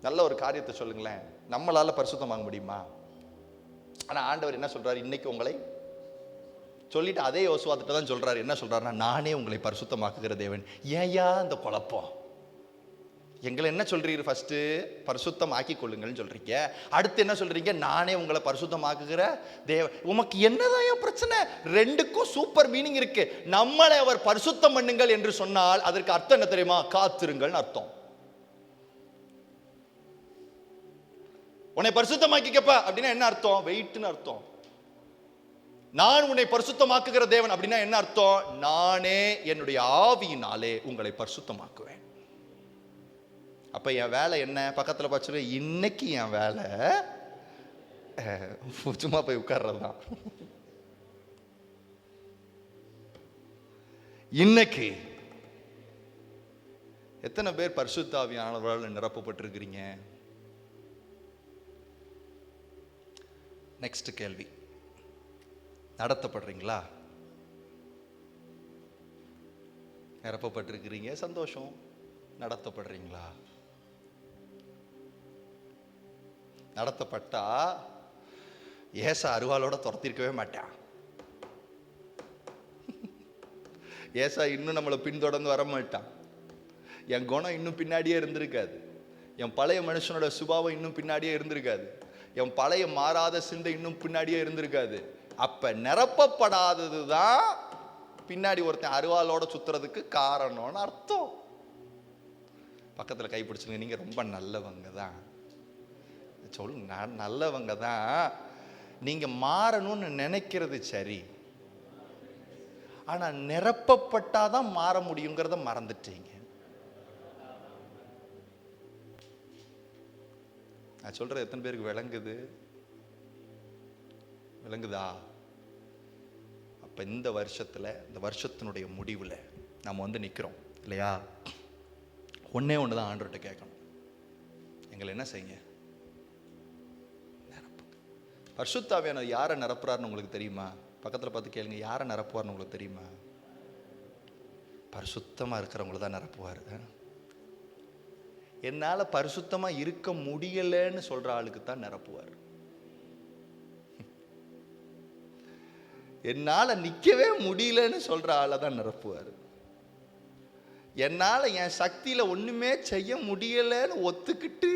நல்ல ஒரு காரியத்தை சொல்லுங்களேன், நம்மளால பரிசுத்தம் ஆக முடியுமா? ஆனா ஆண்டவர் என்ன சொல்றாரு? இன்னைக்கு உங்களை சொல்லிட்டு அதே யோசுவாத்திட்ட தான் சொல்றாரு. என்ன சொல்றாருன்னா, நானே உங்களை பரிசுத்தமாக்குகிற தேவன். ஏயா அந்த குழப்பம்? எங்களை என்ன சொல்றீங்க? ஃபர்ஸ்ட் பரிசுத்தம் ஆக்கி கொள்ளுங்கள்னு சொல்றீங்க, அடுத்து என்ன சொல்றீங்க? நானே உங்களை பரிசுத்தமாக்குகிற தேவன். உமக்கு என்னதான் பிரச்சனை? ரெண்டுக்கும் சூப்பர் மீனிங் இருக்கு. நம்மளை அவர் பரிசுத்தம் பண்ணுங்கள் என்று சொன்னால் அதற்கு அர்த்தம் என்ன தெரியுமா? காத்திருங்கள் அர்த்தம். உன்னை பரிசுத்தமாக்கிக்கப்பா அப்படின்னா என்ன அர்த்தம்? வெயிட்னு அர்த்தம். நான் உன்னை பரிசுத்தமாக்குகிற தேவன் அப்படின்னா என்ன அர்த்தம்? நானே என்னுடைய ஆவியினாலே உங்களை பரிசுத்தமாக்குவேன். அப்ப என் வேலை என்ன? பக்கத்துல பார்த்து, இன்னைக்கு என் வேலை சும்மா போய் உட்கார்றதுதான். இன்னைக்கு எத்தனை பேர் பரிசுத்த ஆவியானவரால் நிரப்பப்பட்டிருக்கிறீங்க? நெக்ஸ்ட் கேள்வி, நடத்தப்படுறீங்களா? நிரப்பப்பட்டிருக்கிறீங்க, சந்தோஷம். நடத்தப்படுறீங்களா? நடத்தப்பட்டா ஏசா அருவாளோட துரத்திருக்கவே மாட்டான். ஏசா இன்னும் நம்மளை பின்தொடர்ந்து வர மாட்டான். என் குணம் இன்னும் பின்னாடியே இருந்திருக்காது. என் பழைய மனுஷனோட சுபாவம் இன்னும் பின்னாடியே இருந்திருக்காது. என் பழைய மாறாத சிந்தை இன்னும் பின்னாடியே இருந்திருக்காது. அப்ப நிரப்பப்படாதது தான் பின்னாடி ஒருத்தன் அருவாளோட சுத்துறதுக்கு காரணம்னு அர்த்தம். பக்கத்துல கைப்பிடிச்சுங்க, நீங்க ரொம்ப நல்லவங்க தான். சொல்லுங்க, நான் நல்லவங்க தான். நீங்க மாறணும்னு நினைக்கிறது சரி, ஆனா நிரப்பப்பட்டாதான் மாற முடியுங்கிறத மறந்துட்டீங்க. நான் சொல்றது எத்தனை பேருக்கு விளங்குதா? அப்ப இந்த வருஷத்துல, இந்த வருஷத்தினுடைய முடிவுல நம்ம நிக்கிறோம் இல்லையா? ஒன்னே ஒண்ணுதான் ஆண்டவர்கிட்ட கேட்கணும், எங்களை என்ன செய்யுங்க? பரிசுத்த ஆவியானவர் யாரை நிரப்புறாருன்னு உங்களுக்கு தெரியுமா? பக்கத்தில் பார்த்து கேளுங்க, யாரை நிரப்புவார்னு உங்களுக்கு தெரியுமா? பரிசுத்தமாக இருக்கிறவங்கள தான் நிரப்புவார். என்னால் பரிசுத்தமாக இருக்க முடியலைன்னு சொல்கிற ஆளுக்கு தான் நிரப்புவார். என்னால் நிற்கவே முடியலன்னு சொல்கிற ஆளை தான் நிரப்புவார். என்னால் என் சக்தியில் ஒன்றுமே செய்ய முடியலைன்னு ஒத்துக்கிட்டு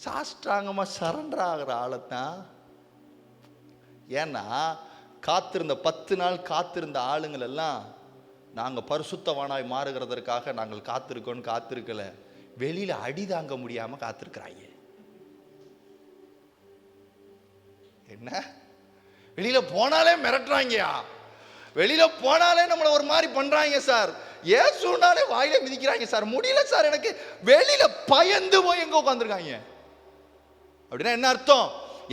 சாஷ்டாங்கமாக சரண்டர் ஆகிற ஆளை தான். ஏன்னா காத்திருந்த 10 நாள் காத்திருந்த ஆளுங்கள் எல்லாம் நாங்கள் பரிசுத்தவானாய் மாறுகிறதற்காக நாங்கள் காத்திருக்கல, வெளியில் அடி தாங்க முடியாமல் காத்திருக்கிறாங்க. என்ன, வெளியில் போனாலே மிரட்டுறாங்கயா, வெளியில் போனாலே நம்மளை ஒரு மாதிரி பண்ணுறாங்க சார், ஏசுனாலே வாயில மிதிக்கிறாங்க சார், முடியல சார் எனக்கு, வெளியில் பயந்து போய் எங்கே உட்காந்துருக்காங்க. அப்படின்னா என்ன அர்த்தம்?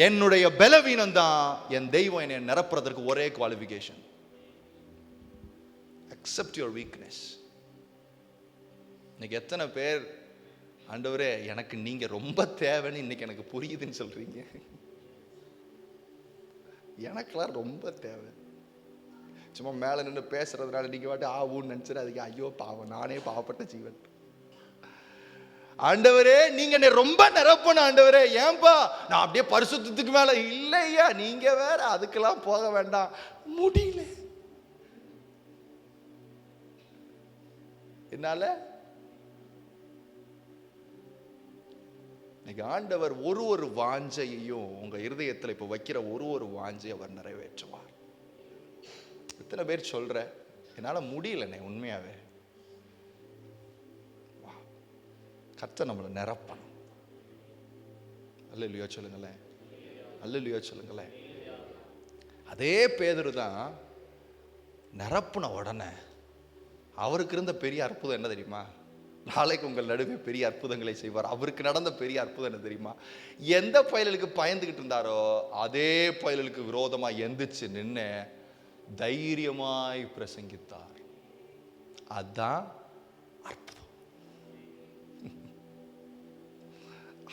என்னுடைய பலவீனம் தான் என் தெய்வம் என்னை நிரப்புறதற்கு ஒரே குவாலிஃபிகேஷன். Accept your weakness. இன்னைக்கு எத்தனை பேர் ஆண்டவரே எனக்கு நீங்க ரொம்ப தேவைன்னு இன்னைக்கு எனக்கு புரியுதுன்னு சொல்றீங்க? எனக்கெல்லாம் ரொம்ப தேவை. சும்மா மேலே நின்று பேசுறதுனால நீங்க வாட்டி ஆவுன்னு நினைச்சிட அதுக்கு ஐயோ பாவம், நானே பாவப்பட்ட ஜீவன். ஆண்டவரே நீங்க என்னை ரொம்ப நிரப்பணும் ஆண்டவரே. ஏன்பா நான் அப்படியே பரிசுத்தத்துக்கு மேல இல்லையா, நீங்க வேற அதுக்கெல்லாம் போக வேண்டாம், முடியல என்னால. இன்னைக்கு ஆண்டவர் ஒரு வாஞ்சையையும் உங்க இருதயத்தில் இப்ப வைக்கிற ஒரு வாஞ்சை அவர் நிறைவேற்றுவார். எத்தனை பேர் சொல்ற என்னால முடியலண்ணே, உண்மையாவே கர்த்தர் நம்மளை நிரப்பணும். அல்லேலூயா சொல்லுங்களேன், அல்லேலூயா சொல்லுங்களேன். அதே பேதுரு தான் நிரப்புன உடனே அவருக்கு இருந்த பெரிய அற்புதம் என்ன தெரியுமா? நாளைக்கு உங்கள் நடுவே பெரிய அற்புதங்களை செய்வார். அவருக்கு நடந்த பெரிய அற்புதம் என்ன தெரியுமா? எந்த பயலுக்கு பயந்துகிட்டு இருந்தாரோ அதே பயலுக்கு விரோதமா எந்திரிச்சு நின்று தைரியமாய் பிரசங்கித்தார். அதான் அற்புதம்.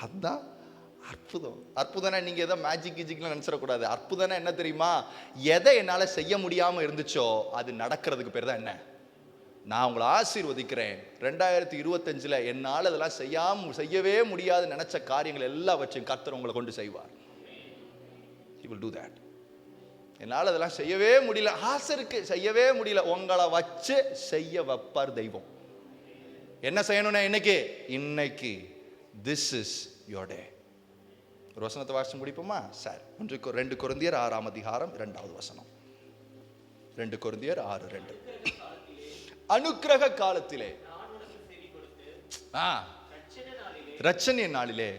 அதான் அற்புதம். அற்புதம்னா நீங்க ஏதோ மேஜிக் கிஜிக்லாம் நினைச்சிடக்கூடாது. அற்புதம்னா என்ன தெரியுமா? எதை என்னால செய்ய முடியாம இருந்துச்சோ அது நடக்கிறதுக்கு பேர் தான் என்ன? நான் உங்களை ஆசீர்வதிக்கிறேன். 2025 என்னால் அதெல்லாம் செய்யவே முடியாது நினைச்ச காரியங்கள் எல்லாவற்றையும் கர்த்தர் உங்களை கொண்டு செய்வார். He will do that. என்னால் அதெல்லாம் செய்யவே முடியல, ஆசை இருக்கு செய்யவே முடியல, உங்களை வச்சு செய்ய வைப்பார் தெய்வம். என்ன செய்யணும்னா இன்னைக்கு this is your day. ஒரு வசனத்தை வாசிச்சு முடிப்போமா சார்? 2 கொரிந்தியர் 6ஆம் அதிகாரம் 2வது வசனம். 2 கொரிந்தியர் 6:2. அனுக்கிரக காலத்திலே ரட்சணிய நாளிலே.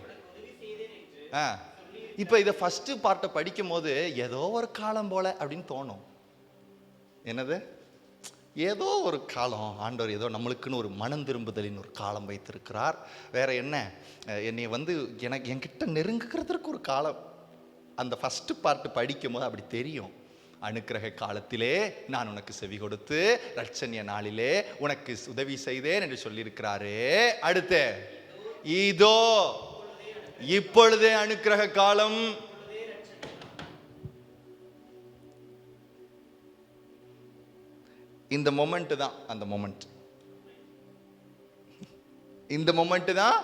இப்ப இதை ஃபர்ஸ்ட் பார்ட்டை படிக்கும் போது ஏதோ ஒரு காலம் போல அப்படின்னு தோணும். என்னது? ஏதோ ஒரு காலம், ஆண்டவர் ஏதோ நம்மளுக்குன்னு ஒரு மனம் திரும்புதலின் ஒரு காலம் வைத்திருக்கிறார். வேற என்ன, என்னை என்கிட்ட நெருங்குகிறதுக்கு ஒரு காலம். அந்த ஃபர்ஸ்ட் பார்ட் படிக்கும் போது அப்படி தெரியும். அனுக்கிரக காலத்திலே நான் உனக்கு செவி கொடுத்து ரட்சணிய நாளிலே உனக்கு உதவி செய்தேன் என்று சொல்லியிருக்கிறாரே. அடுத்து இதோ இப்பொழுதே அனுக்கிரக காலம். இந்த மொமெண்ட் தான் அந்த மொமெண்ட். இந்த மொமெண்ட் தான்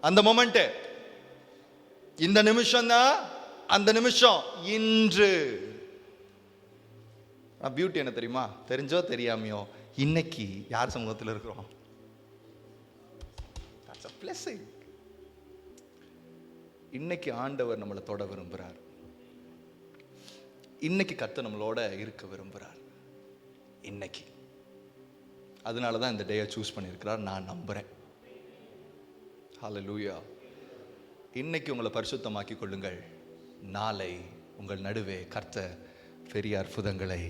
அந்த மொமெண்ட். இந்த நிமிஷம் தான் அந்த நிமிஷம். இன்று பியூட்டி என்ன தெரியுமா? தெரிஞ்சோ தெரியாமையோ இன்னைக்கு யார் சமூகத்தில் இருக்கிறோம்? That's a blessing. இன்னைக்கு ஆண்டவர் நம்மளை தொட விரும்புகிறார். இன்னைக்கு கர்த்தர் நம்மளோட இருக்க விரும்புகிறார். இன்னைக்கு அதனால தான் இந்த டேயை சூஸ் பண்ணியிருக்கிறார். நான் நம்புறேன். ஹல்லேலூயா. இன்னைக்கு உங்களை பரிசுத்தமாக்கி கொள்ளுங்கள். நாளை உங்கள் நடுவே கர்த்தர் பெரிய அற்புதங்களை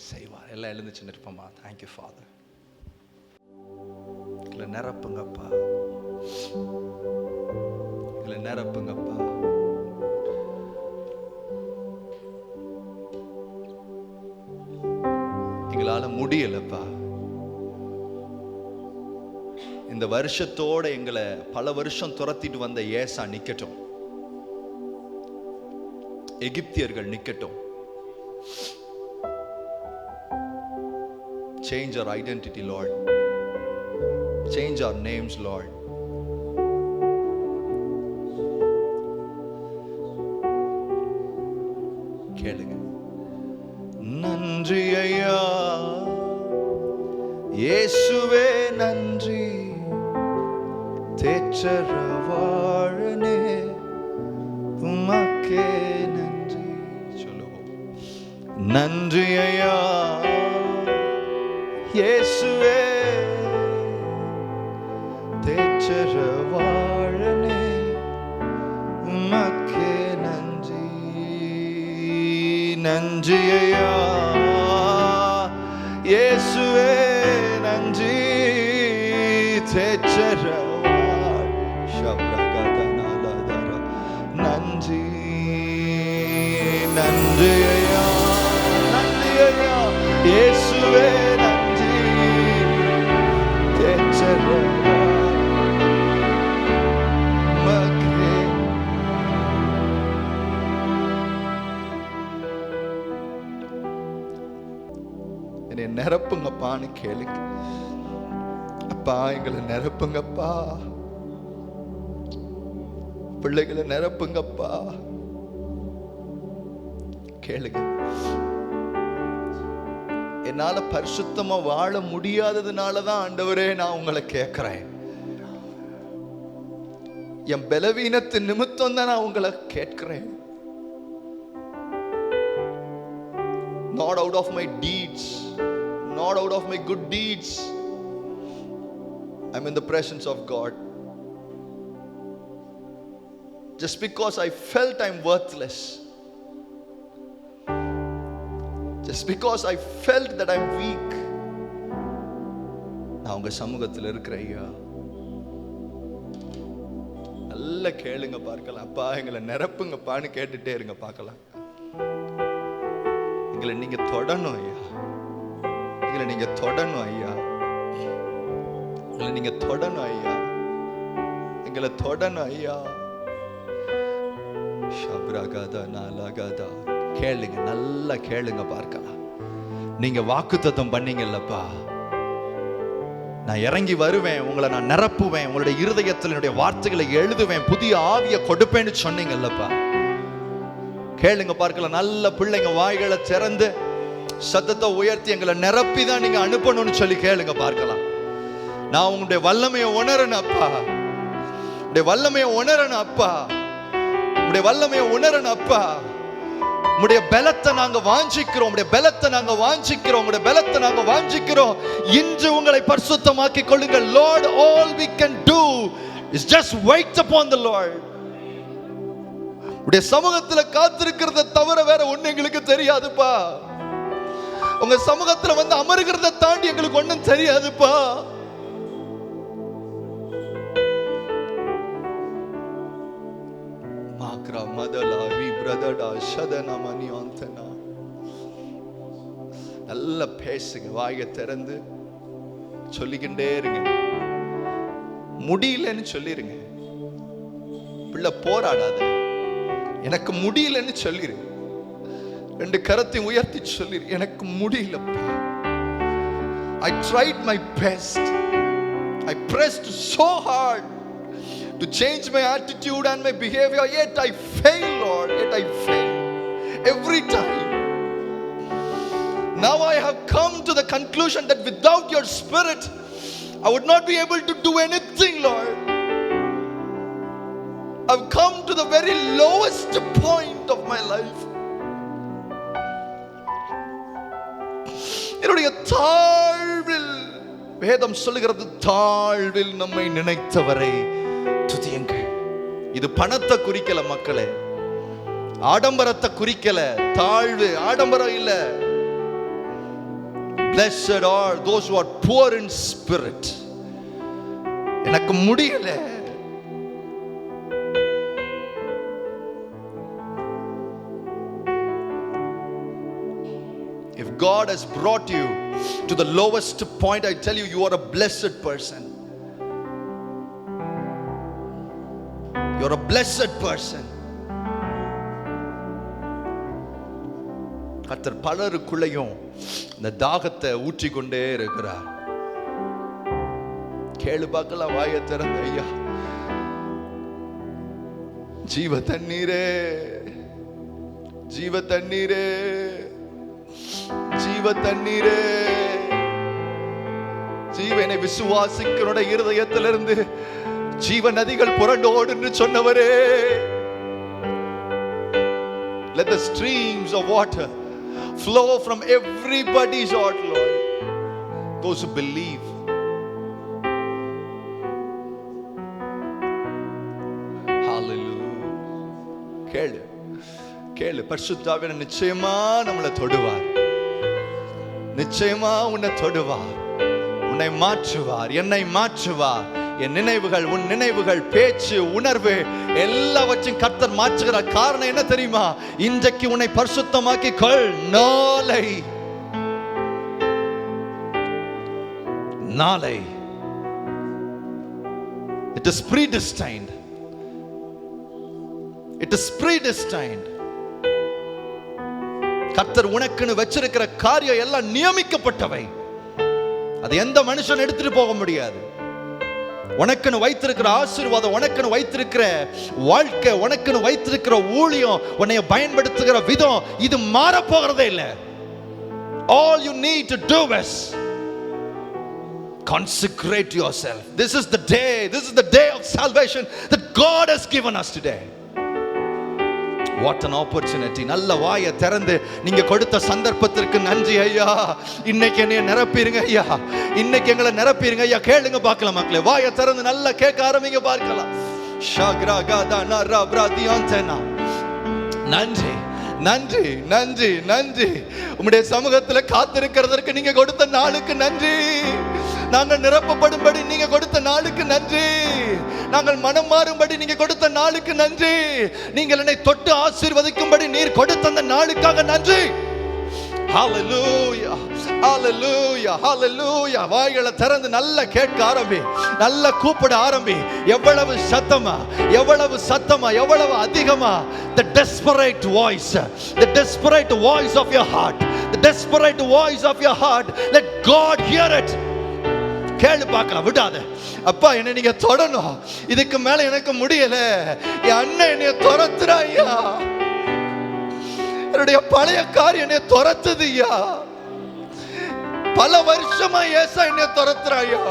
செய்வார். எல்லாம் எழுந்துச்சு நிற்போமா? Thank you father. இல்லை நிரப்புங்கப்பா, இல்லை நிரப்புங்கப்பா. எங்களால முடியலப்பா. இந்த வருஷத்தோட எங்களை பல வருஷம் துரத்திட்டு வந்த ஏசா நிக்கட்டும். எகிப்தியர்கள் நிக்கட்டும். Change our identity, Lord. Change our names, Lord. கேளுங்க. நன்றி ஐயா இயேசுவே நன்றி, தேற்றரவாழனே உமக்கே நன்றி. சொல்லுவோம். நன்றி ஐயா இயேசுவே தேற்றரவாழனே உமக்கே நன்றி. நன்றி ஐயா இயேசுவே நன்றி, தேற்றரவாழ் ஷப்ரகதனலதர நன்றி. நன்றி ஐயா, நன்றி ஐயா இயேசுவே நன்றி, தேற்றரவாழ் உமக்கே. என்னை நிரப்புங்கப்பான்னு கேளுங்க. அப்பா எங்களை நிரப்புங்கப்பா, பிள்ளைகளை நிரப்புங்கப்பா. கேளுங்க. என்னால பரிசுத்தமா வாழ முடியாததுனாலதான் ஆண்டவரே நான் உங்களை கேட்கிறேன். என் பலவீனத்தின் நிமித்தம் தான் நான் உங்களை கேட்கிறேன். Not out of my deeds, not out of my good deeds. I'm in the presence of God. Just because I felt I'm worthless, just because I felt that I'm weak, நான் உங்க சமூகத்தில் இருக்கிறேன் ஐயா. நல்ல கேளுங்க பார்க்கலாம். அப்பா எங்களை நிரப்புங்கப்பான்னு கேட்டுட்டே இருங்க பார்க்கலாம். எங்களை நீங்க தொடணும் ஐயா, எங்களை நீங்க தொடணும் ஐயா, எங்களை நீங்க தொடணும் ஐயா, எங்களை தொடணும் ஐயா. ஷப்ரகதா நாலகதா. கேளுங்க, நல்லா கேளுங்க பார்க்கலாம். நீங்க வாக்குத்தத்தம் பண்ணீங்கல்லப்பா, நான் இறங்கி வருவேன், உங்களை நான் நிரப்புவேன், உங்களுடைய இருதயத்தில் என்னுடைய வார்த்தைகளை எழுதுவேன், புதிய ஆவியை கொடுப்பேன்னு சொன்னீங்கல்லப்பா. கேளுங்க பார்க்கலாம். நல்ல பிள்ளைங்க வாய்களை திறந்து சத்தத்தை உயர்த்தி எங்களை நிரப்பி தான் நீங்க அனுப்பணும்னு சொல்லி கேளுங்க பார்க்கலாம். நான் உங்களுடைய வல்லமையை உணரணும் அப்பா, உங்களுடைய வல்லமையை உணரணும் அப்பா, உங்களுடைய வல்லமையை உணரணும் அப்பா. உங்களுடைய பலத்தை நாங்க வாஞ்சிக்கிறோம், உங்களுடைய பலத்தை நாங்க வாஞ்சிக்கிறோம், உங்களுடைய பலத்தை நாங்க வாஞ்சிக்கிறோம். இன்று உங்களை பரிசுத்தமாக்கிக் கொள்ளுங்கள். Lord, all we can do is just wait upon the Lord. உடைய சமூகத்துல காத்திருக்கிறத தவிர வேற ஒண்ணு எங்களுக்கு தெரியாதுப்பா. உங்க சமூகத்துல வந்து அமருகிறத தாண்டி எங்களுக்கு ஒண்ணும் தெரியாதுப்பா. மாக்ரா மதலா ரி பிரதடா ஷதனா மணியந்தனா. நல்லா பேசுங்க, வாயை திறந்து சொல்லிக்கிட்டே இருங்க. முடியலன்னு சொல்லிருங்க. பிள்ளை போராடாத, எனக்கு முடியலன்னு சொல்லிரு. ரெண்டு கரத்தை உயர்த்தி சொல்லிரு, எனக்கு முடியலப்பா. I tried my best, I pressed so hard to change my attitude and my behavior, yet I fail, Lord, yet I fail every time. Now I have come to the conclusion that without your spirit I would not be able to do anything, Lord. I've come to the very lowest point of my life. என்னுடைய தாழ்வில், வேதம் சொல்லுகிறது, தாழ்வில் நம்மை நினைத்தவரை துதியுங்கள். இது பணத்தை குறிக்கல மக்களே, ஆடம்பரத்தை குறிக்கல. தாழ்வு ஆடம்பரம் இல்ல. Blessed are those who are poor in spirit. எனக்கு முடியல. If God has brought you to the lowest point, I tell you, you are a blessed person. You are a blessed person. கர்த்தர் பலருக்குள்ளையும் இந்த தாகத்தை ஊற்றிக்கொண்டே இருக்கிறார். கேளு பார்க்கலாம், வாயை திறந்த ஐயா. ஜீவ தண்ணீரே, ஜீவ தண்ணீரே, ஜீவ தண்ணீரே, ஜீவனை விசுவாசிக்கிறோட இருதயத்திலிருந்து ஜீவ நதிகள் புரண்டோடு என்று சொன்னவரே. Let the streams of water flow from everybody's heart, Lord. Those who believe. Hallelujah. கேளு கேளு, பரிசுத்த ஆவியானவர் நிச்சயமா நம்மளை தொடுவார். நிச்சயமா உன்னை தொடுவார், உன்னை மாற்றுவார், என்னை மாற்றுவார். என் நினைவுகள், உன் நினைவுகள், பேச்சு, உணர்வு எல்லாவற்றையும் கர்த்தர் மாற்றுகிறார். காரணம் என்ன தெரியுமா? இன்றைக்கு உன்னை பரிசுத்தமாக்கி கொள். நாளை நாளை it is predestined. It is predestined. கர்த்தர் உனக்குன்னு வச்சிருக்கிற காரியம் எல்லாம் நியமிக்கப்பட்டவை. அது எந்த மனுஷன் எடுத்துட்டு போக முடியாது. உனக்குன்னு வைத்திருக்கிற ஆசீர்வாதம், உனக்குன்னு வைத்திருக்கிற வாழ்க்கை, உனக்குன்னு வைத்திருக்கிற ஊழியம், உன்னை பயன்படுத்துகிற விதம், இது மாற போகிறதே இல்லை. All you need to do is consecrate yourself. This is the day, this is the day of salvation that God has given us today. What an opportunity. நல்ல வாயை திறந்து நீங்க கொடுத்த சந்தர்ப்பத்திற்கு நன்றி ஐயா. இன்னைக்கு என்னைய நிரப்பிருங்க ஐயா, இன்னைக்கு எங்களை நிரப்பிருங்க ஐயா. கேளுங்க பார்க்கலாம் மக்களே, வாயை திறந்து நல்லா கேட்க ஆரம்பிங்க பார்க்கலாம். நன்றி நன்றி நன்றி நன்றி. உம்முடைய சமூகத்தில் காத்திருக்கிறதற்கு நீங்க கொடுத்த நாளுக்கு நன்றி. நாங்கள் நிரப்பப்படும்படி நீங்க கொடுத்த நாளுக்கு நன்றி. நாங்கள் மனம் மாறும்படி நீங்க கொடுத்த நாளுக்கு நன்றி. நீங்கள் என்னை தொட்டு ஆசீர்வதிக்கும்படி நீர் கொடுத்த அந்த நாளுக்காக நன்றி. ஹalleluya ஹalleluya ஹalleluya. வாய்களை திறந்து நல்லா கேட்க ஆரம்பி, நல்லா கூப்பிட ஆரம்பி. எவ்வளவு சத்தமா, எவ்வளவு சத்தமா, எவ்வளவு அதிகமா. The desperate voice, the desperate voice of your heart, the desperate voice of your heart. Let God hear it. கேளு பார்க்கலாம், விடாத. அப்பா என்னை நீங்க தொடணும், இதுக்கு மேல எனக்கு முடியல. என் அண்ணன் என்னைய துரத்துறாய்யா, என்னுடைய பழைய காரியம் என்னை துரத்துதுயா. பல வருஷமா ஏசா என்னை துரத்துறாய்யா.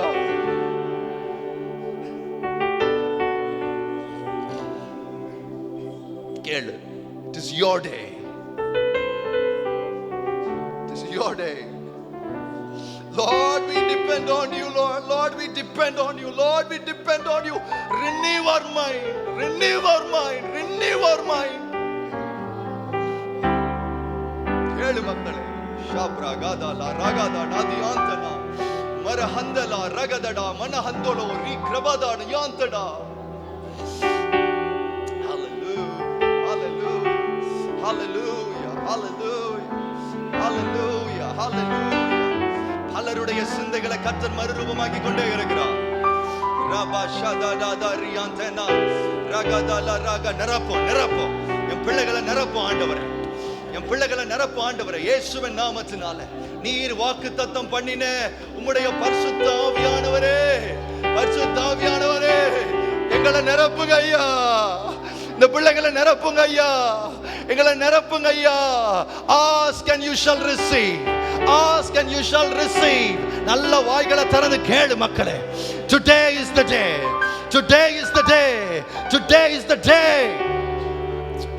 கேளு, it is your day, it is your day. Lord, we depend on you, Lord. Lord, we depend on you. Lord, we depend on you. Renew our mind, renew our mind, renew our mind. கேளு மக்களே. ஷாப்ரா காதாலா ராகாதா நாதியாந்தனா மரஹந்தலா ரகதடா மனஹந்தலோ ரிக்ரபதா நியாந்தடா. Hallelujah, hallelujah, hallelujah, hallelujah, hallelujah, hallelujah. பலருடைய சிந்தைகளை கர்த்தர் மறுரூபமாக்கி கொண்டே இருக்கிறார். ரபா ஷததா ரியாந்தனா ரகதலா ரக. நிரப்போம் நிரப்போம், என் பிள்ளைகளை நிரப்போம் ஆண்டவரே, என் பிள்ளைகளை நிரப்போம் ஆண்டவரே. இயேசுவின் நாமத்தினால நீர் வாக்குத்தத்தம் பண்ணின உம்முடைய பரிசுத்த ஆவியானவரே, பரிசுத்த ஆவியானவரே எங்களை நிரப்புங்க ஐயா. இந்த பிள்ளைகளை நிரப்புங்க ஐயா, எங்களை நிரப்புங்க ஐயா. Ask and you shall receive, ask and you shall receive. நல்ல வாய்களை திறந்து கேளு மக்களே. Today is the day, today is the day, today is the day.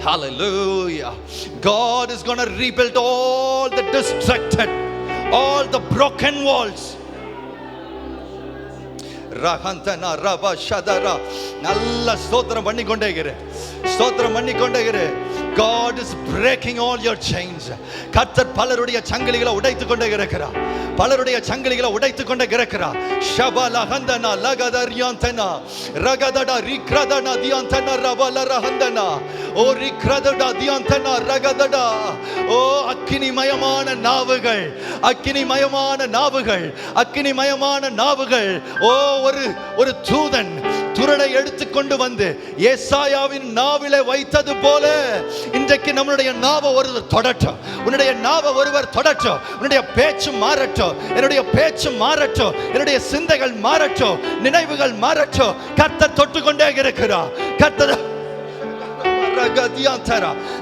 Hallelujah. God is going to rebuild all the destructed, all the broken walls. ரஹந்தனா ரபா ஷதரா. நல்ல ஸ்தோத்திரம் பண்ணிக்கொண்டே இரு, ஸ்தோத்திரம் பண்ணிக்கொண்டே இரு. God is breaking all your chains. கர்த்தர் பலருடைய சங்கிலிகளை உடைத்து கொண்டே இருக்கிறார், பலருடைய சங்கிலிகளை உடைத்து கொண்டே இருக்கிறார். ஷபலா ஹந்தனா லகதரியாந்தனா ரகதடா ரிக்ரதனா தியாந்தனா ரபல ரஹந்தனா ஓ ரிக்ரதடா தியாந்தனா ரகதடா. ஓ அக்கினிமயமான நாவுகள், அக்கினிமயமான நாவுகள், அக்கினிமயமான நாவுகள். ஓ ஒரு தூதன் துறடை எடுத்துக்கொண்டு வந்து ஏசாயாவின் நாவிலே வைத்தது போல இன்றைக்கு நம்மளுடைய நாவை ஒருவர் தொடட்டும். உன்னுடைய நாவை ஒருவர் தொடட்டும். உன்னுடைய பேச்சு மாறட்டும். என்னுடைய பேச்சு மாறட்டும். என்னுடைய சிந்தைகள் மாறட்டும். நினைவுகள் மாறட்டும். கர்த்தர் தொட்டுக்கொண்டே இருக்கிறார். கர்த்தர்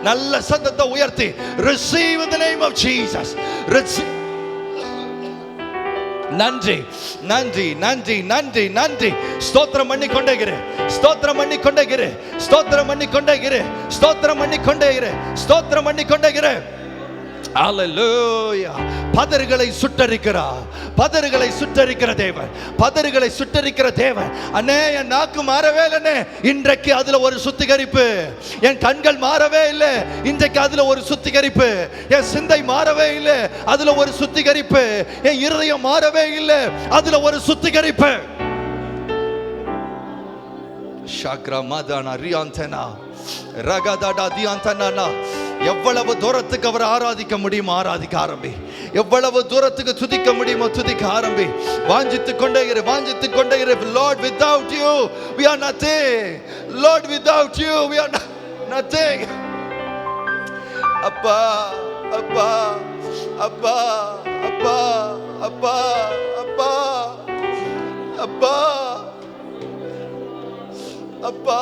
நல்ல சத்தத்தை உயர்த்தி receive in the name of Jesus. நன்றி நன்றி நன்றி நன்றி நன்றி. ஸ்தோத்திரம் பண்ணி கொண்டே இரு. ஸ்தோத்திரம் பண்ணி கொண்டே இரு. ஸ்தோத்திரம் பண்ணி கொண்டே இரு. ஸ்தோத்திரம் பண்ணி கொண்டே இரு. ஸ்தோத்திரம் பண்ணி கொண்டே இரு. ஹல்லேலூயா. பதர்களை சுட்டரிக்கிறார். பதர்களை சுட்டரிக்கிற தேவன். பதர்களை சுட்டரிக்கிற தேவன். அண்ணே என் நாக்கு மாறவே இல்லைன்னு இன்றைக்கு அதுல ஒரு சுத்திகரிப்பு. என் கண்கள் மாறவே இல்லை, இன்றைக்கு அதுல ஒரு சுத்திகரிப்பு. என் சிந்தை மாறவே இல்லை, அதுல ஒரு சுத்திகரிப்பு. என் இருதயம் மாறவே இல்லை, அதுல ஒரு சுத்திகரிப்பு. ஷாக்ரா மாதானா ரியாந்தனா ரகதாடா தியாந்தனா. எவ்வளவு தூரத்துக்கு அவர் ஆராதிக்க முடியுமோ ஆராதிக்க ஆரம்பி. எவ்வளவு தூரத்துக்கு துதிக்க முடியுமோ துதிக்க ஆரம்பி. வாஞ்சித்துக் கொண்டே இரு. வாஞ்சித்துக் கொண்டே இரு. Lord, without you we are nothing. Lord, without you we are nothing. அப்பா அப்பா அப்பா அப்பா அப்பா அப்பா அப்பா அப்பா அப்பா.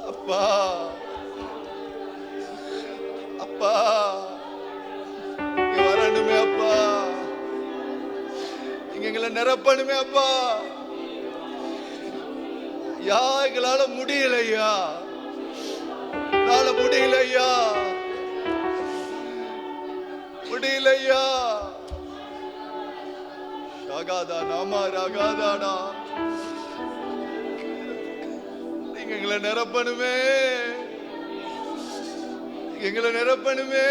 அப்பா அப்பா இங்க வரணுமே அப்பா. இங்க எங்களை நிரப்பணுமே அப்பா. எங்களால முடியலையா, எங்களால முடியலையா, முடியலையா. ரகாதா நாமா ரகாதாடா. எங்களை நிரப்பணுமே, எங்களை நிரப்பணுமே.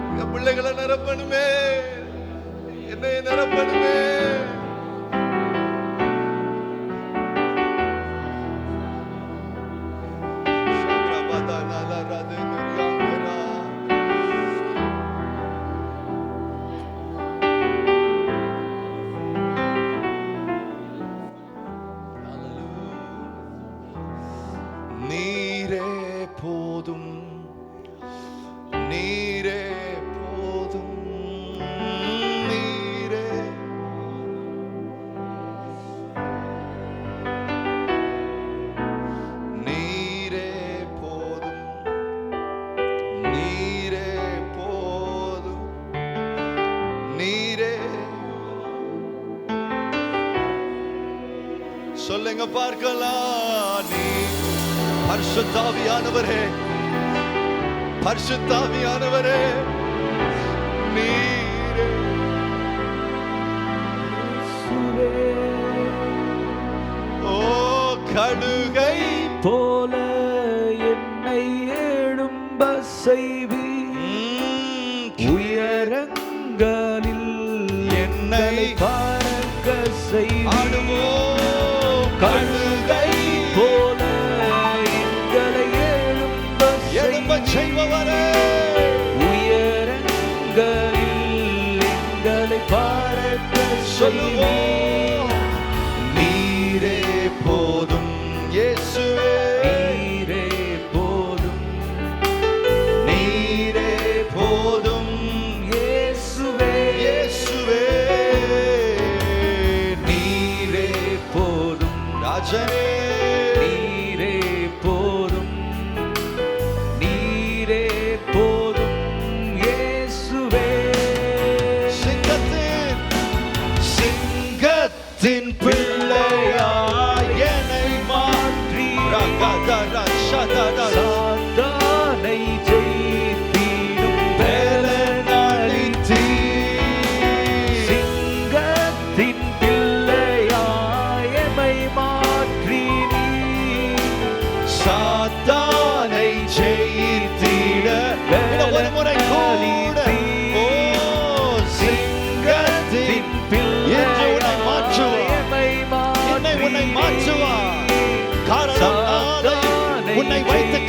எங்க பிள்ளைகளை நிரப்பணுமே, என்னைய நிரப்பணுமே. சொல்லுங்க பார்க்கலாம். நீ பரிசுத்த ஆவியானவரே, பரிசுத்த ஆவியானவரே நீரே. ஓ கடுகை போல என்னை எழும்ப செய்வி, உயரங்களில் என்னை பறக்க செய்வி. கழுகை போல எங்களை எழும்ப செய்பவரே, உயரங்களில் எங்களை பறக்க சொல்லுவோம். நீரே போதும் இயேசுவே, நீரே போதும், நீரே போதும் இயேசுவே, இயேசுவே. நீரே போதும் ராஜனே, நீரே போதும், நீரே போதும் இயேசுவே. சிங்கத்தின் பிள்ளையாய் என்னை மாற்றி சாத்தானை ஜெயித்திடும் பலனளித்தீர். சிங்கத்தின் பிள்ளையாய் எம்மை மாற்றி சாத்தானை ஜெயித்திட ஒரு முறை கூட. ஓ சிங்கத்தின் என்று உன்னை மாற்றுவார், என்னை உன்னை மாற்றுவார். காரணம்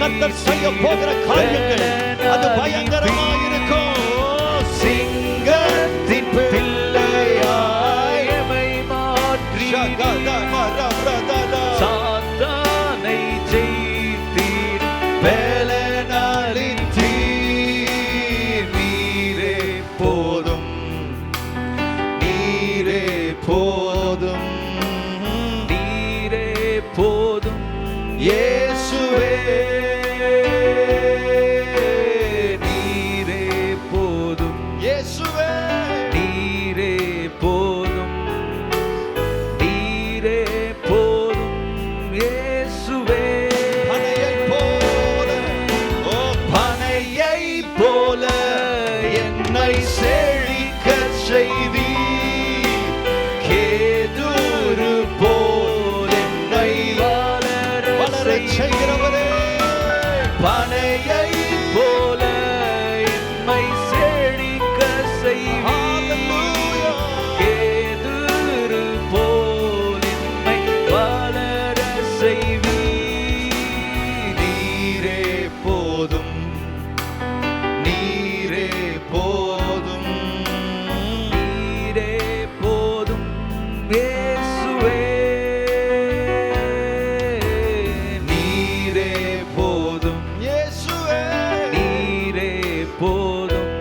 கர்த்தர் செய்ய போகிற காரியங்கள் அது பயங்கரமா இருக்கும். சிங்கத்தின் பிள்ளையாய் எமை மாற்றி சாத்தானை ஜெயித்தீர் வேலனாலின் தீர் நீரே போதும், நீரே போதும், நீரே போதும் இயேசுவே நீரே போதும் இயேசுவே நீரே போதும் நீரே போதும் இயேசுவே பனையைப் போல, ஓ பனையைப் போல என்னை செழிக்கச் செய்தீர். கேதுரு போல் என்னை வளரச் செய்கிறவரே, பனையைப் போல எம்மை செழிக்க செய்வீர். Hallelujah. கேதுரு போல் எம்மை வளர செய்வீர். நீரே போதும், நீரே போதும், நீரே போதும் இயேசுவே நீரே போதும் இயேசுவே, நீரே போதும்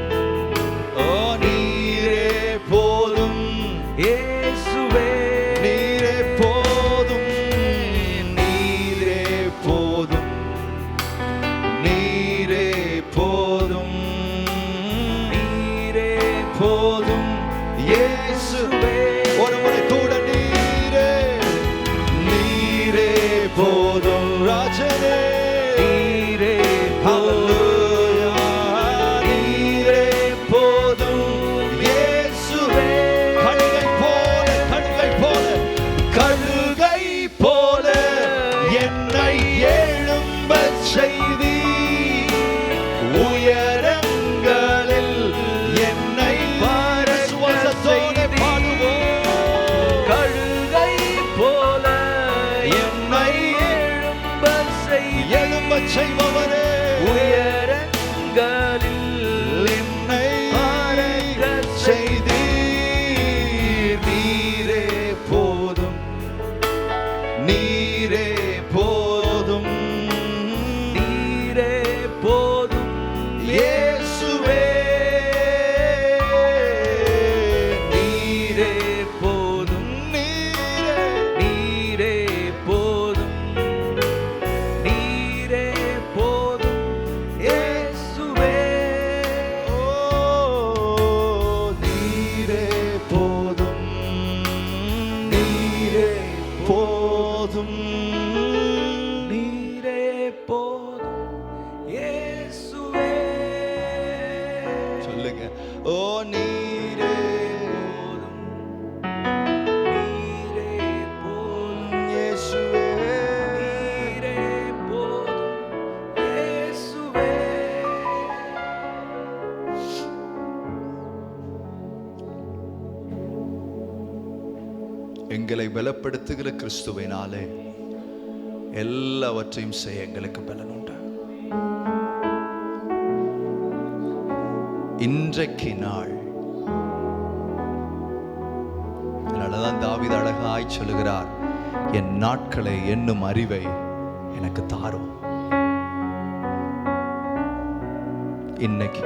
ஓ நீரே போதும், இயேசுவே நீரே போதும், நீரே போதும், நீரே போதும், நீரே போதும் இயேசுவே. ஒரு முறை கூட நீரே, நீரே போதும் ராஜனே, நீரே ஹல்லேலூயா, நீரே போதும் இயேசுவே. கழுகை போல, கழுகை போல, கழுகை போல என்னை எழும்பச் செய்தீர். உயரங்களில் என்னை பரசுவாசத்தோடு பாடுவோம். கழுகை போல என்னை எழும்பச் செய்ய எழும்பச் செய்பவரே, உயரங்களில் என்னை பறக்கச் செய்தீர். நீரே போதும், நீரே போதும், நீரே போதும் இயேசுவே நீரே போதும் நீரே நீரே போதும் நீரே போதும் இயேசுவே ஓ நீரே போதும், நீரே போதும், நீரே போதும் இயேசுவே சொல்லுங்க. ஓ நீரே போதும் நீரே போதும் இயேசுவே, நீரே போதும் இயேசுவே எங்களை பலப்படுத்துகிற கிறிஸ்துவினாலே எல்லாவற்றையும் செய்ய எங்களுக்கு பலன் உண்டு. இன்றைக்கு நாள், அதனாலதான் தாவீது அழகாய் சொல்லுகிறார், என் நாட்களை எண்ணும் அறிவை எனக்கு தாரும். இன்னைக்கு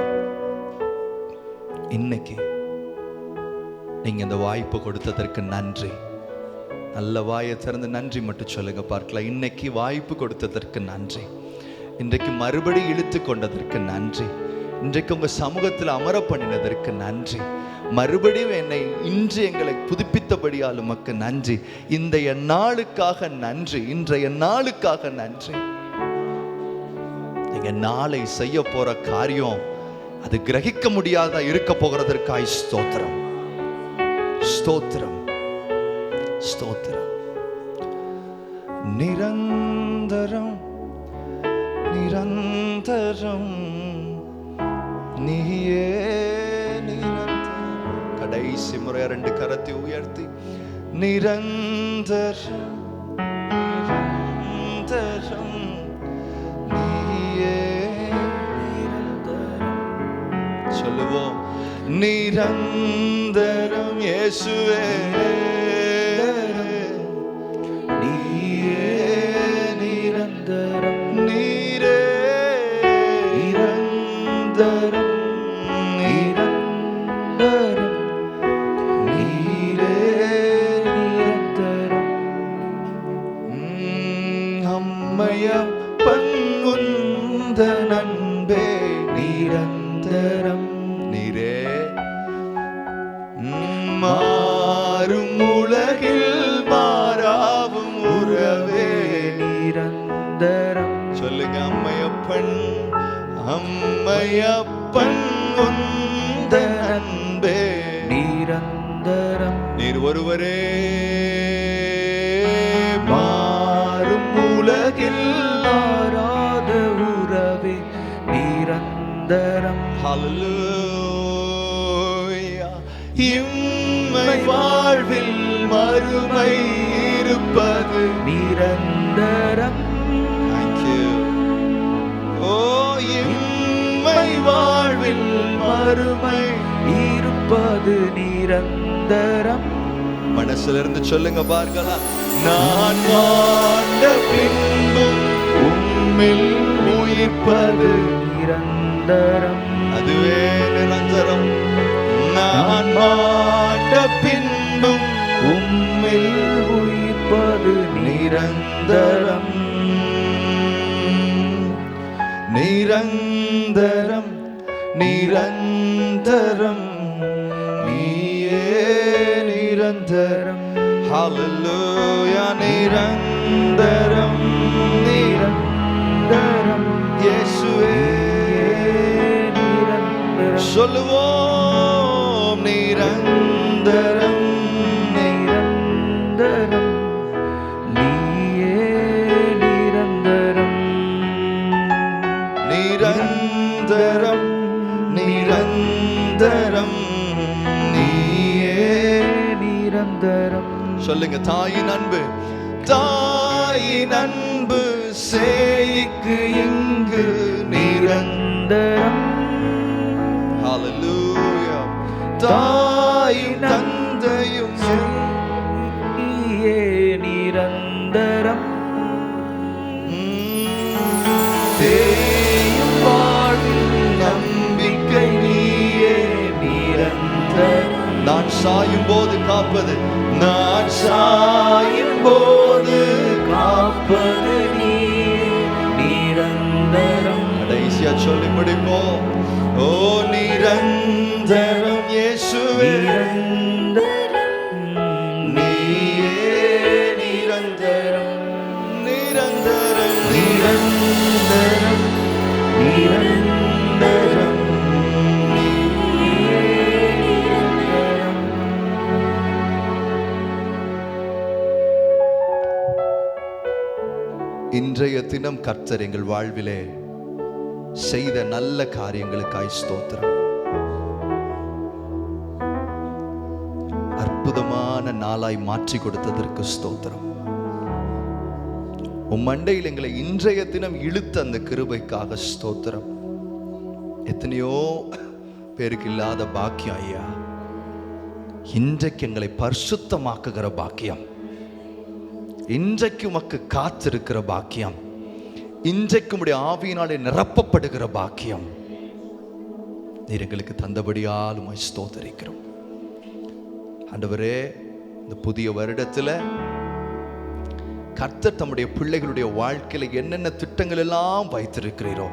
நீங்க இந்த வாய்ப்பு கொடுத்ததற்கு நன்றி. நல்ல வாயை திறந்து நன்றி மட்டும் சொல்லுங்க பார்க்கலாம். இன்னைக்கு வாய்ப்பு கொடுத்ததற்கு நன்றி. இன்றைக்கு மறுபடி இழுத்து கொண்டதற்கு நன்றி. இன்றைக்கு உங்க சமூகத்தில் அமர பண்ணினதற்கு நன்றி. மறுபடியும் என்னை இன்று எங்களை புதுப்பித்தபடியால் உமக்கு நன்றி. இன்றைய நாளுக்காக நன்றி. இன்றைய நாளுக்காக நன்றி. நீங்க நாளை செய்ய போற காரியம் அது கிரகிக்க முடியாத இருக்க போகிறதற்காய் ஸ்தோத்திரம், ஸ்தோத்திரம், ஸ்தோத்திரம். நிரந்தரம் நிரந்தரம் நீயே நிரந்தரம். கடைசி முறை 2 கரத்தை உயர்த்தி நிரந்தரம் நிரந்தரம் நீ நிரந்தரம் இயேசுவே நீயே நிரந்தரம் நீரே நிரந்தரம் நிரந்தரம் நீரே நிரந்தரம் அம்மையப்பன் உந்த நண்பே நிரந்தரம் நீரே மாறும் உலகில் மாறாவும் உறவே நிரந்தரம் சொல்லுங்க அம்மையப்பன் அம்மையப்பன் உந்த அன்பே நிரந்தரம் நீர் ஒருவரே மாறும் உலகில் மாறாத உறவே நிரந்தரம் ஹல்லேலூயா இம்மை வாழ்வில் மறுமை இருப்பது நிரந்தரம் Thank you. ஓ இம்மை வாழ்வில் மறுமை இருப்பது நிரந்தரம் மனசுல இருந்து சொல்லுங்க பார்க்கலாம் நான் வாழ்ந்த பின்பும் உம்மில் உயிர்ப்பது நிரந்தரம் அதுவே நிரந்தரம் நான் வாழ்ந்த பின்பும் உம்மில் உயிர்ப்பது நிரந்தரம் நிரந்தரம் நிரந்தரம் நீயே நிரந்தரம் ஹல்லேலூயா நிரந்தரம் நிரந்தரம் இயேசுவே நிரந்தரம் சொல்லுவோம் நிரந்தரம் நிரந்தரம் நீயே நிரந்தரம் நிரந்தரம் நிரந்தரம் நீயே நிரந்தரம் சொல்லுங்க தாயின் அன்பு தாயின் அன்பு சேய்க்கு இங்கு நிரந்தரம் ஹல்லேலூயா தாயும் தந்தையும் நீயே நிரந்தரம் தேயும் வாழ்வில் நம்பிக்கை நீயே நிரந்தரம் நான் சாயும் போது காப்பது நான் சாயும் போது காப்பது நீயே நிரந்தரம் கடைசியா சொல்லி முடிப்போம் ஓ நிரந்தரம் இயேசுவே நீயே நிரந்தரம் நிரந்தரம் நிரந்தரம் நிரந்தரம் இன்றைய தினம் கர்த்தர் எங்கள் வாழ்விலே செய்த நல்ல காரியங்களுக்காய் ஸ்தோத்திரம். அற்புதமான நாளாய் மாற்றி கொடுத்ததற்கு ஸ்தோத்திரம். உம் மண்டையில் எங்களை இன்றைய தினம் இழுத்த அந்த கிருபைக்காக ஸ்தோத்திரம். எத்தனையோ பேருக்கு இல்லாத பாக்கியம் ஐயா, இன்றைக்கு எங்களை பரிசுத்தமாக்குகிற பாக்கியம், இன்றைக்கு உமக்கு காத்திருக்கிற பாக்கியம், இன்றைக்கு உம்முடைய ஆவியினாலே நிரப்பப்படுகிற பாக்கியம் நீர் எங்களுக்கு தந்தபடியால் உம்மை ஸ்தோத்திரிக்கிறோம். ஆண்டவரே, இந்த புதிய வருடத்தில் கர்த்தர் தம்முடைய பிள்ளைகளுடைய வாழ்க்கையில என்னென்ன திட்டங்கள் எல்லாம் வைத்திருக்கிறீரோ,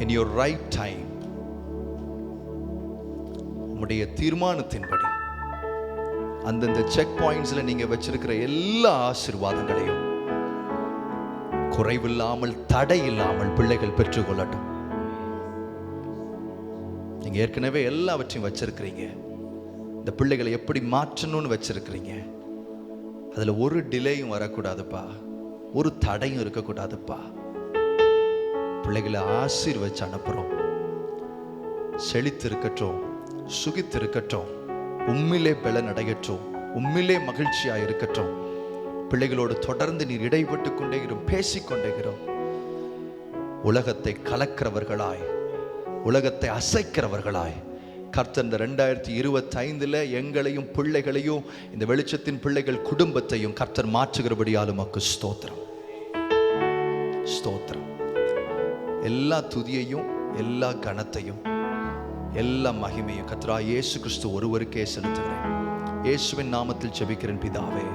in your right time, உம்முடைய தீர்மானத்தின்படி அந்தந்த செக் பாயிண்ட்ஸ்ல நீங்க வச்சிருக்கிற எல்லா ஆசீர்வாதங்களையும் குறைவில்லாமல் தடை இல்லாமல் பிள்ளைகள் பெற்றுக்கொள்ளட்டும். நீங்க ஏற்கனவே எல்லாவற்றையும் வச்சிருக்கிறீங்க. இந்த பிள்ளைகளை எப்படி மாற்றணும்னு வச்சிருக்கிறீங்க. அதுல ஒரு டிலேயும் வரக்கூடாதுப்பா, ஒரு தடையும் இருக்கக்கூடாதுப்பா. பிள்ளைகளை ஆசீர்வச்சு அனுப்புறோம். செழித்திருக்கட்டும், சுகித்திருக்கட்டும், உம்மிலே பலன் அடையட்டும், உம்மிலே மகிழ்ச்சியா இருக்கட்டும். பிள்ளைகளோடு தொடர்ந்து நீர் இடைப்பட்டு கொண்டே பேசிக்கொண்டே. உலகத்தை கலக்கிறவர்களாய், உலகத்தை அசைக்கிறவர்களாய் கர்த்தர் இந்த 2025 எங்களையும் பிள்ளைகளையும், இந்த வெளிச்சத்தின் பிள்ளைகள் குடும்பத்தையும் கர்த்தர் மாற்றுகிறபடியால் உமக்கு ஸ்தோத்திரம், ஸ்தோத்திரம். எல்லா துதியையும், எல்லா கனத்தையும், எல்லா மகிமையும் கர்த்தராகிய இயேசு கிறிஸ்து ஒருவருக்கே செலுத்துகிறேன். இயேசுவின் நாமத்தில் ஜெபிக்கிறேன் பிதாவே.